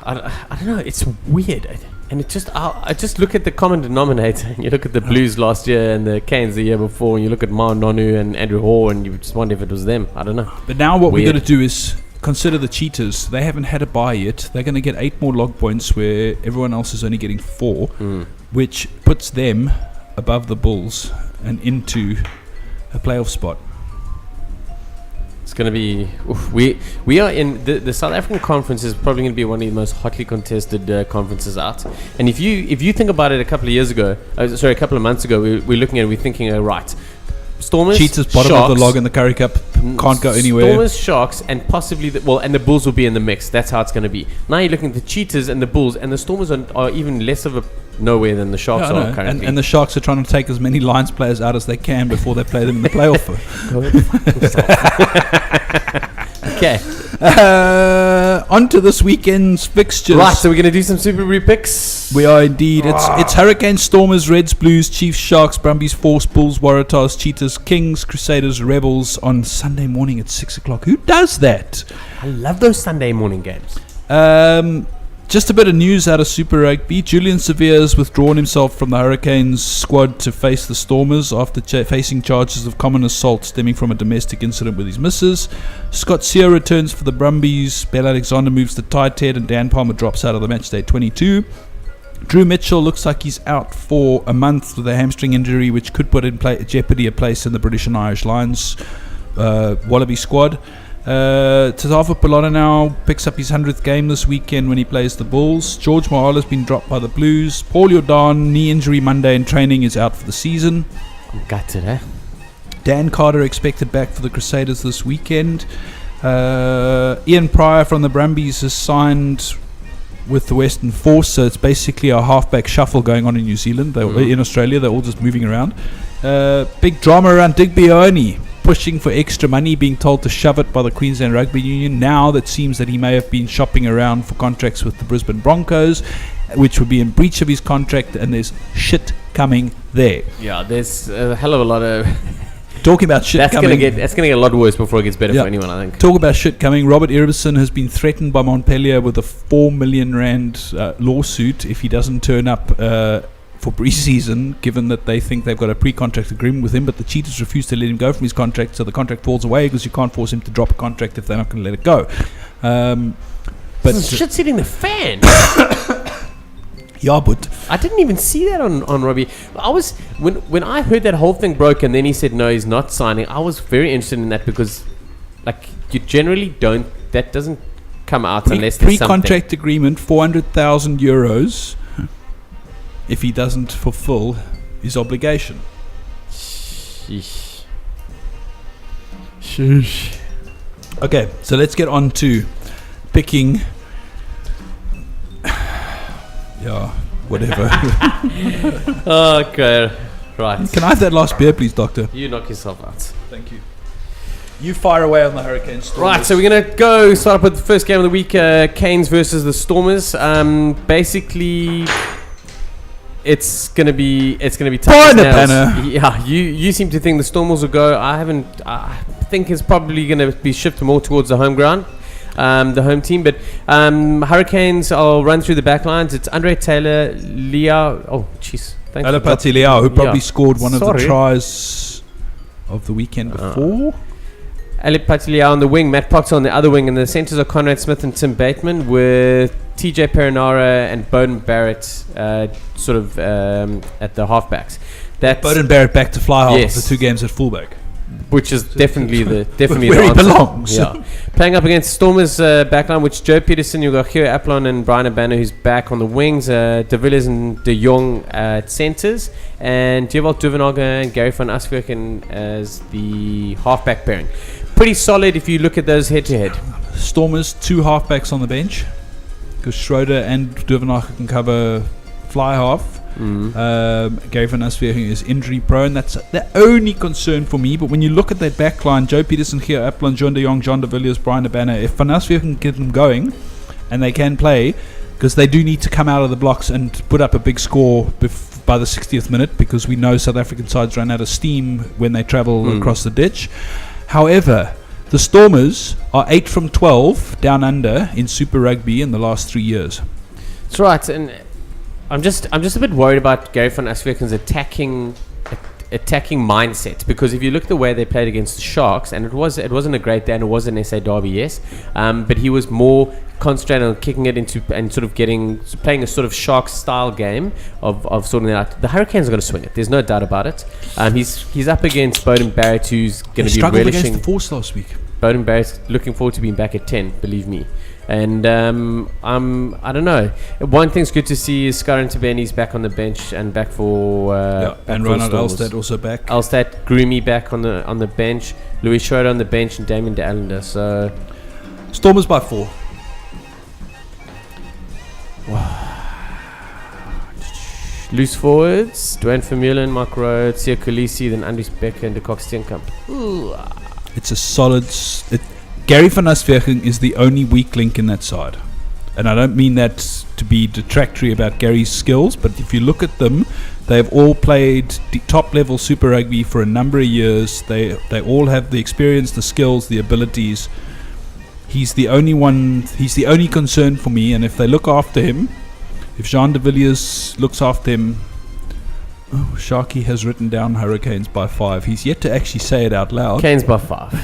Speaker 2: I don't know. It's weird. And it just, I just look at the common denominator. And you look at the Blues last year and the Canes the year before, and you look at Maul and Andrew Hall, and you just wonder if it was them. I don't know.
Speaker 1: But now what we're going to do is consider the Cheetahs. They haven't had a bye yet. They're going to get 8 more log points where everyone else is only getting 4, which puts them above the Bulls and into a playoff spot.
Speaker 2: It's going to be... We are in... The South African conference is probably going to be one of the most hotly contested conferences out. And if you think about it a couple of months ago, we're looking at it, we're thinking, right, Stormers,
Speaker 1: Cheetahs bottom
Speaker 2: Sharks,
Speaker 1: of the log in the Curry Cup, can't go anywhere.
Speaker 2: Stormers, Sharks, and possibly and the Bulls will be in the mix. That's how it's going to be. Now you're looking at the Cheetahs and the Bulls, and the Stormers are even less of a nowhere than the Sharks are currently.
Speaker 1: And the Sharks are trying to take as many Lions players out as they can before they play them in the playoff.
Speaker 2: Okay.
Speaker 1: On to this weekend's fixtures.
Speaker 2: Right, so we're going to do some Super Review picks.
Speaker 1: We are indeed. It's Hurricanes, Stormers, Reds, Blues, Chiefs, Sharks, Brumbies, Force, Bulls, Waratahs, Cheetahs, Kings, Crusaders, Rebels on Sunday morning at 6 o'clock. Who does that?
Speaker 2: I love those Sunday morning games.
Speaker 1: Just a bit of news out of Super Rugby. Julian Severe has withdrawn himself from the Hurricanes squad to face the Stormers after facing charges of common assault stemming from a domestic incident with his missus. Scott Sear returns for the Brumbies. Bell Alexander moves to tight head, and Dan Palmer drops out of the match day 22. Drew Mitchell looks like he's out for a month with a hamstring injury, which could put in jeopardy a place in the British and Irish Lions Wallaby squad. Tatafa Polona now picks up his 100th game this weekend when he plays the Bulls. George Mahal has been dropped by the Blues. Paul Jordan, knee injury Monday in training, is out for the season.
Speaker 2: I'm gutted, eh?
Speaker 1: Dan Carter expected back for the Crusaders this weekend. Ian Pryor from the Brumbies has signed with the Western Force, so it's basically a halfback shuffle going on in New Zealand. In Australia, they're all just moving around. Big drama around Digby Ioane, pushing for extra money, being told to shove it by the Queensland Rugby Union. Now that seems that he may have been shopping around for contracts with the Brisbane Broncos, which would be in breach of his contract, and there's shit coming there.
Speaker 2: Yeah, there's a hell of a lot of...
Speaker 1: Talking about shit coming...
Speaker 2: That's going to get a lot worse before it gets better for anyone, I think.
Speaker 1: Talk about shit coming. Robert Irbison has been threatened by Montpellier with a 4 million rand lawsuit if he doesn't turn up for pre-season, given that they think they've got a pre-contract agreement with him, but the Cheetahs refuse to let him go from his contract, so the contract falls away because you can't force him to drop a contract if they're not going to let it go.
Speaker 2: But shit's hitting the fan.
Speaker 1: Yeah, but
Speaker 2: I didn't even see that on Robbie. I was when I heard that whole thing broke and then he said no, he's not signing. I was very interested in that because, like, you generally don't. That doesn't come out unless there's
Speaker 1: pre-contract agreement, 400,000 euros. If he doesn't fulfill his obligation.
Speaker 2: Sheesh.
Speaker 1: Okay, so let's get on to picking. Yeah, whatever.
Speaker 2: Okay, right.
Speaker 1: Can I have that last beer, please, Doctor?
Speaker 2: You knock yourself out.
Speaker 1: Thank you. You fire away on the Hurricanes. Stormers.
Speaker 2: Right, so we're going to start up with the first game of the week, Canes versus the Stormers. Basically... It's gonna be tough. Yeah, you seem to think the Stormers will go. I think it's probably gonna be shifted more towards the home ground, the home team. But Hurricanes, I'll run through the back lines. It's Andre Taylor, Liao. Oh, jeez.
Speaker 1: Alapati Liao, who probably scored one of the tries of the weekend before.
Speaker 2: Alapati Liao on the wing, Matt Proctor on the other wing, and the centres are Conrad Smith and Tim Bateman, with TJ Perinara and Bowden Barrett at the halfbacks. That's
Speaker 1: Bowden Barrett back to fly half for 2 games at fullback,
Speaker 2: which is definitely
Speaker 1: where
Speaker 2: the
Speaker 1: he
Speaker 2: answer.
Speaker 1: belongs.
Speaker 2: Yeah. Playing up against Stormers backline, which Joe Peterson, you've got Hugh Aplon and Brian Abana, who's back on the wings, De Villiers and De Jong at centres, and Dewald Duvenaga and Gary van Aswerken as the halfback pairing. Pretty solid if you look at those head-to-head.
Speaker 1: Stormers, 2 halfbacks on the bench, because Schroeder and Duvenaga can cover fly half. Gary van Aswerken is injury prone. That's the only concern for me. But when you look at that back line, Joe Peterson, Gio Aplon, John de Jong, John de Villiers, Brian Abana, if van Aswerken can get them going, and they can play, because they do need to come out of the blocks and put up a big score by the 60th minute, because we know South African sides run out of steam when they travel across the ditch. However, the Stormers are 8 from 12 down under in Super Rugby in the last 3 years.
Speaker 2: That's right, and I'm just a bit worried about Gary van Asverken's attacking mindset, because if you look at the way they played against the Sharks, and it wasn't a great day, and it was an SA derby, yes, but he was more concentrated on kicking it into and sort of playing a sort of Sharks style game of sorting it out. The Hurricanes are going to swing it. There's no doubt about it. He's up against Bowden Barrett, who's going to be
Speaker 1: struggled
Speaker 2: relishing.
Speaker 1: Against the Force last week.
Speaker 2: Bowden Barrett's looking forward to being back at 10, believe me. And I don't know. One thing's good to see is Skaran Tabeni's back on the bench and back for
Speaker 1: and Ronald Elstad also back.
Speaker 2: Elstad, Groomy back on the bench, Louis Schroeder on the bench, and Damien de Allender. So
Speaker 1: Stormers by 4.
Speaker 2: Loose forwards: Dwayne Vermeulen, Mark Rhodes, Sia Khaleesi, then Andries Becker and De Kock Steenkamp.
Speaker 1: It's a solid. Gary van Asverken is the only weak link in that side. And I don't mean that to be detractory about Gary's skills, but if you look at them, they've all played top-level Super Rugby for a number of years. They all have the experience, the skills, the abilities. He's the only one. He's the only concern for me, and if they look after him, if Jean de Villiers looks after him... Oh, Sharky has written down Hurricanes by 5. He's yet to actually say it out loud.
Speaker 2: Canes by 5.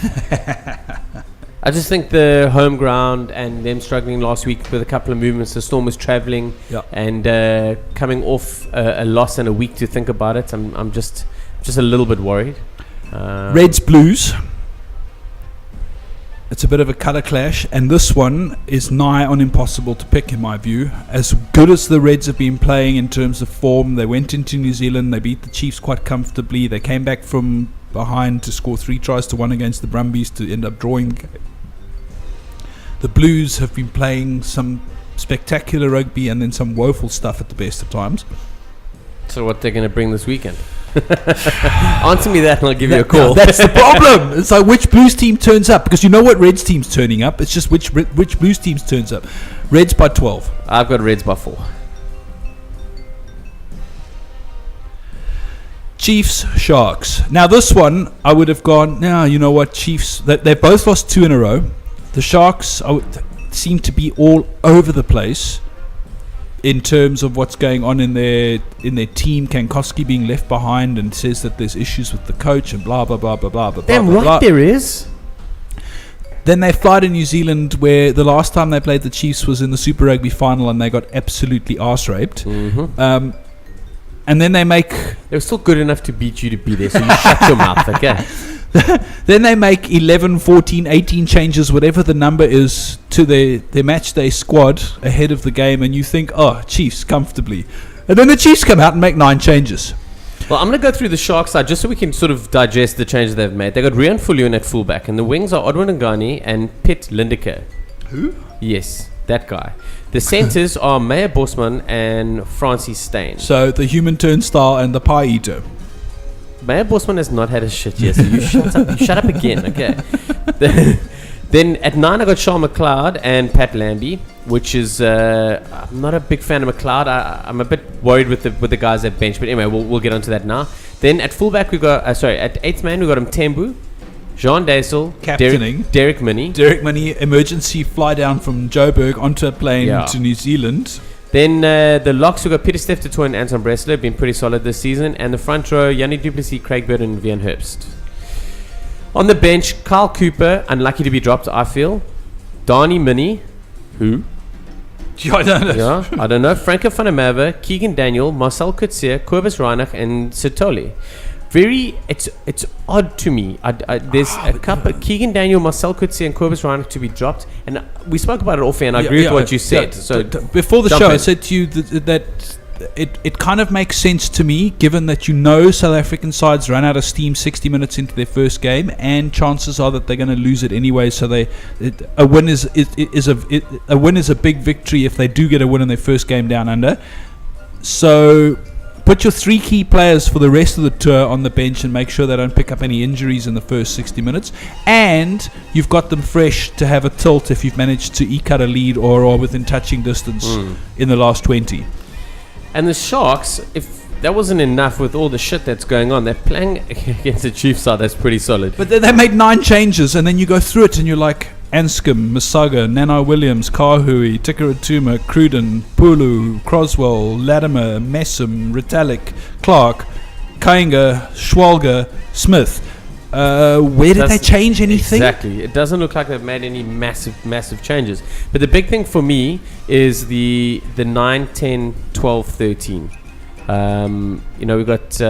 Speaker 2: I just think the home ground and them struggling last week with a couple of movements, the Storm was travelling and coming off a loss and a week to think about it. I'm just a little bit worried.
Speaker 1: Reds Blues. It's a bit of a colour clash, and this one is nigh on impossible to pick in my view. As good as the Reds have been playing in terms of form, they went into New Zealand, they beat the Chiefs quite comfortably, they came back from behind to score 3 tries to 1 against the Brumbies to end up drawing. The Blues have been playing some spectacular rugby and then some woeful stuff at the best of times.
Speaker 2: So what they're going to bring this weekend? Answer me that and I'll give you a call.
Speaker 1: No, that's the problem. It's like which Blues team turns up, because you know what Reds team's turning up. It's just which Blues teams turns up. Reds by 12.
Speaker 2: I've got Reds by 4.
Speaker 1: Chiefs Sharks. Now this one I would have gone. Now you know what, Chiefs. They've both lost 2 in a row. The Sharks seem to be all over the place in terms of what's going on in their team. Kankowski being left behind and says that there's issues with the coach and blah blah blah blah blah blah.
Speaker 2: Damn
Speaker 1: blah,
Speaker 2: right
Speaker 1: blah.
Speaker 2: There is.
Speaker 1: Then they fly to New Zealand, where the last time they played the Chiefs was in the Super Rugby final, and they got absolutely arse raped.
Speaker 2: Mm-hmm.
Speaker 1: And then they
Speaker 2: were still good enough to beat you to be there, so you shut your mouth, okay?
Speaker 1: Then they make 11, 14, 18 changes, whatever the number is, to their match day squad ahead of the game, and you think, oh, Chiefs, comfortably. And then the Chiefs come out and make 9 changes.
Speaker 2: Well, I'm going to go through the Sharks side just so we can sort of digest the changes they've made. They got Rian Fullion at fullback, and the wings are Odwin Ngani and Pitt Lindecker.
Speaker 1: Who?
Speaker 2: Yes, that guy. The centres are Meyer Bosman and Francis Steyn.
Speaker 1: So the human turnstile and the pie eater.
Speaker 2: Meyer Bosman has not had a shit yet, so you shut up again, okay? Then at 9 I got Sean McLeod and Pat Lambie, which is I'm not a big fan of McLeod. I'm a bit worried with the guys at bench, but anyway, we'll get onto that now. Then at fullback we got at 8th man we got Mthembu, Jean Daisel,
Speaker 1: captaining
Speaker 2: Derek Minnie,
Speaker 1: emergency fly down from Joburg onto a plane to New Zealand.
Speaker 2: Then the locks, we got Peter Steph Toy and Anton Bressler, been pretty solid this season. And the front row, Yanni Duplessis, Craig Bird and Vian Herbst. On the bench, Kyle Cooper, unlucky to be dropped, I feel. Donnie Minnie, who?
Speaker 1: I don't know.
Speaker 2: I don't know. Franco van der Merwe, Keegan Daniel, Marcel Coetzee, Kobus Reinach and Sitoli. It's odd to me. There's a couple, Keegan Daniel, Marcel Coetzee and Kobus Reinach to be dropped, and we spoke about it off air, and I agree with what you said. So
Speaker 1: before the show, I said to you that it kind of makes sense to me, given that you know South African sides run out of steam 60 minutes into their first game, and chances are that they're going to lose it anyway. So a win is a big victory if they do get a win in their first game down under. So Put your 3 key players for the rest of the tour on the bench and make sure they don't pick up any injuries in the first 60 minutes. And you've got them fresh to have a tilt if you've managed to eke out a lead or are within touching distance in the last 20.
Speaker 2: And the Sharks, if that wasn't enough with all the shit that's going on, they're playing against the Chiefs side that's pretty solid.
Speaker 1: But they made 9 changes, and then you go through it and you're like, Anscombe, Masaga, Nanai Williams, Kahui, Tikaratuma, Cruden, Pulu, Croswell, Latimer, Messam, Ritalik, Clark, Kainga, Schwalger, Smith. Where did they change anything?
Speaker 2: Exactly. It doesn't look like they've made any massive changes. But the big thing for me is the 9, 10, 12, 13. We've got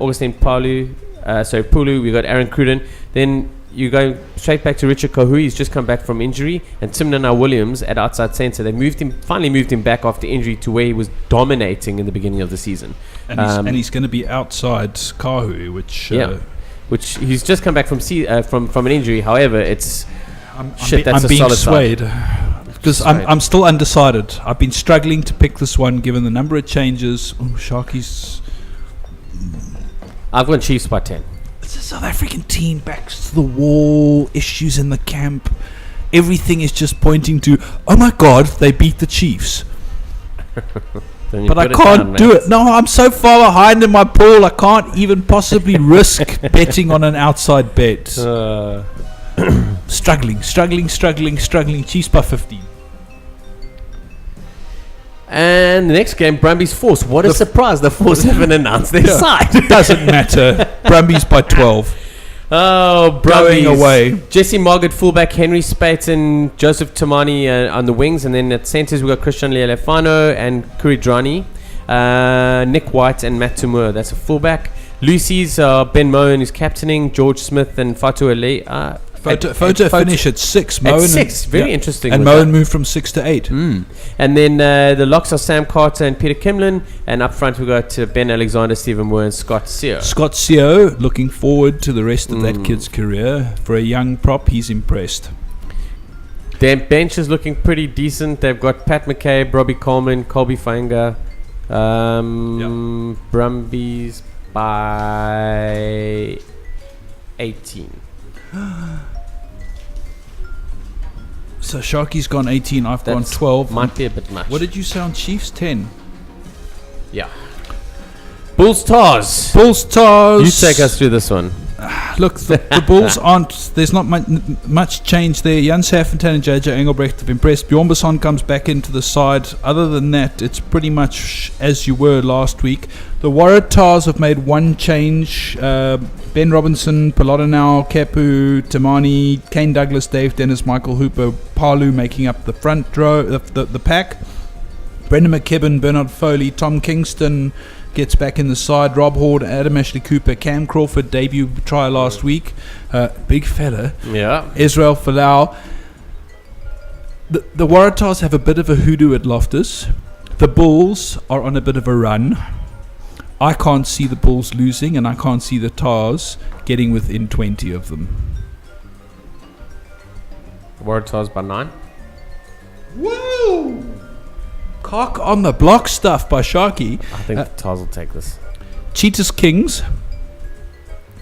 Speaker 2: Augustine Pulu, we've got Aaron Cruden. Then you go straight back to Richard Kahui. He's just come back from injury. And Tim Nanai Williams at outside centre. They finally moved him back after injury to where he was dominating in the beginning of the season.
Speaker 1: And he's going to be outside Kahui,
Speaker 2: which he's just come back from an injury. However, that's
Speaker 1: I'm
Speaker 2: a
Speaker 1: being
Speaker 2: solid
Speaker 1: swayed.
Speaker 2: side.
Speaker 1: Because I'm still undecided. I've been struggling to pick this one given the number of changes. Oh, Sharkies.
Speaker 2: I've gone Chiefs by 10.
Speaker 1: It's a South African team, backs to the wall, issues in the camp. Everything is just pointing to, oh my God, they beat the Chiefs. But I can't do it. No, I'm so far behind in my pool, I can't even possibly risk betting on an outside bet. Struggling. Chiefs by 15.
Speaker 2: And the next game, Brumbies Force. What a surprise. The Force haven't announced their side.
Speaker 1: Doesn't matter. Brumbies by 12.
Speaker 2: Oh, Brumbies.
Speaker 1: Going away.
Speaker 2: Jesse Margaret, fullback, Henry Spate and Joseph Tamani on the wings. And then at centres, we've got Christian Lealefano and Kuridrani. Nick White and Matt Tumur. That's a fullback. Lucy's Ben Moen is captaining. George Smith and Fatu Ali.
Speaker 1: Photo finish at 6.
Speaker 2: At 6. Very interesting.
Speaker 1: And Moen moved from 6 to 8.
Speaker 2: And then the locks are Sam Carter and Peter Kimlin. And up front we've got Ben Alexander, Stephen Moore and Scott Seo.
Speaker 1: Scott Seo, looking forward to the rest of that kid's career. For a young prop, he's impressed.
Speaker 2: Their bench is looking pretty decent. They've got Pat McCabe, Robbie Coleman, Colby Fainga. Brumbies by 18.
Speaker 1: So Sharky's gone 18, I've gone 12.
Speaker 2: Might be a bit much.
Speaker 1: What did you say on Chiefs? 10.
Speaker 2: Yeah. Bulls Tars. You take us through this one.
Speaker 1: Look, the Bulls aren't. There's not much change there. Jan Saffenton and JJ Engelbrecht have impressed. Bjorn Basson comes back into the side. Other than that, it's pretty much as you were last week. The Waratahs have made one change. Ben Robinson, Pelodinau, Kepu, Tamani, Kane Douglas, Dave Dennis, Michael Hooper, Palu making up the front row, the pack. Brendan McKibben, Bernard Foley, Tom Kingston gets back in the side. Rob Horde, Adam Ashley Cooper, Cam Crawford, debut try last week. Big fella.
Speaker 2: Yeah.
Speaker 1: Israel Folau. The Waratahs have a bit of a hoodoo at Loftus. The Bulls are on a bit of a run. I can't see the Bulls losing, and I can't see the Tars getting within 20 of them.
Speaker 2: Waratahs by 9.
Speaker 1: Woo! Cock on the block stuff by Sharky.
Speaker 2: I think the Tars will take this.
Speaker 1: Cheetahs Kings.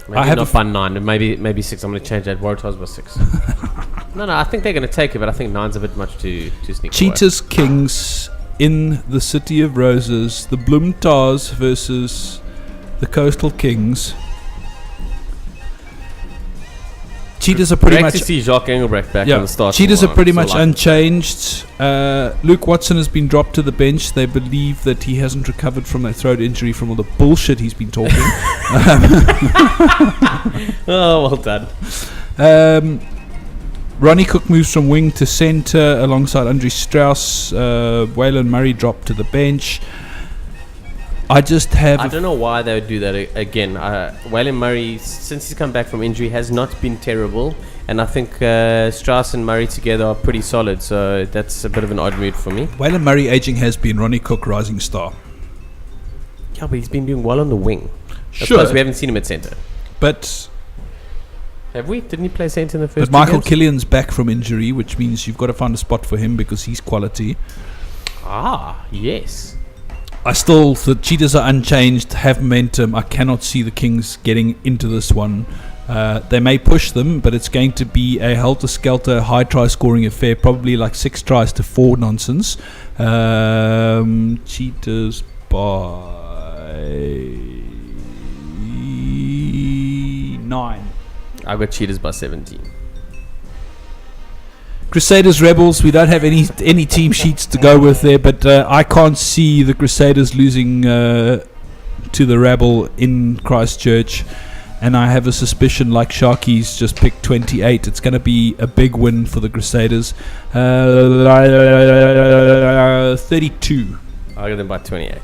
Speaker 2: Maybe not by 9, maybe 6. I'm going to change that. Waratahs by 6. No, I think they're going to take it, but I think 9's a bit much to sneak
Speaker 1: Cheetahs Kings in the City of Roses. The Bloem Tars versus the Coastal Kings. Cheetahs are pretty much.
Speaker 2: To see Jacques Engelbrecht back on the start.
Speaker 1: Cheetahs are pretty much unchanged. Luke Watson has been dropped to the bench. They believe that he hasn't recovered from that throat injury from all the bullshit he's been talking.
Speaker 2: Oh, well done.
Speaker 1: Ronnie Cook moves from wing to centre alongside Andre Strauss. Waylon Murray dropped to the bench. I don't know why they would do that again. Waylon Murray, since he's come back from injury, has not been terrible. And I think Strauss and Murray together are pretty solid. So that's a bit of an odd move for me. Waylon Murray aging has been. Ronnie Cook rising star.
Speaker 2: Yeah, but he's been doing well on the wing.
Speaker 1: Sure.
Speaker 2: Because we haven't seen him at centre.
Speaker 1: But...
Speaker 2: Have we? Didn't he play centre in the first
Speaker 1: But Michael Killian's back from injury, which means you've got to find a spot for him because he's quality.
Speaker 2: Ah, yes.
Speaker 1: the Cheetahs are unchanged, have momentum. I cannot see the Kings getting into this one. They may push them, but it's going to be a helter-skelter, high try-scoring affair, probably like 6 tries to 4 nonsense. Cheetahs by 9.
Speaker 2: I got Cheetahs by 17.
Speaker 1: Crusaders Rebels, we don't have any team sheets to go with there, but I can't see the Crusaders losing to the Rabble in Christchurch, and I have a suspicion, like Sharkies just picked 28, it's going to be a big win for the Crusaders. 32.
Speaker 2: I got them by 28.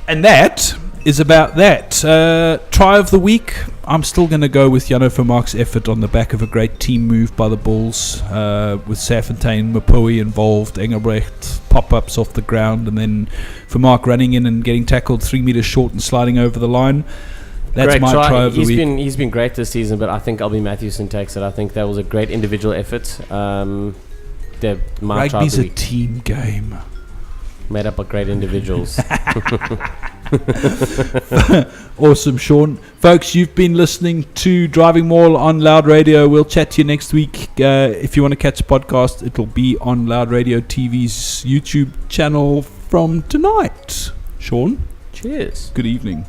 Speaker 1: And that is about that. Try of the week. I'm still going to go with Jano Vermaak's effort on the back of a great team move by the Bulls, with Safontaine, Mapoe involved, Engelbrecht pop-ups off the ground, and then Vermaak running in and getting tackled 3 meters short and sliding over the line. That's
Speaker 2: Great
Speaker 1: my try of the week.
Speaker 2: He's been great this season, but I think Albie Matthewson takes it. I think that was a great individual effort. My try of
Speaker 1: Rugby's
Speaker 2: the
Speaker 1: a
Speaker 2: week.
Speaker 1: team game.
Speaker 2: Made up of great individuals.
Speaker 1: Awesome, Sean. Folks, you've been listening to Driving Maul on Loud Radio. We'll chat to you next week. If you want to catch the podcast, it'll be on Loud Radio TV's YouTube channel from tonight. Sean,
Speaker 2: Cheers.
Speaker 1: good evening.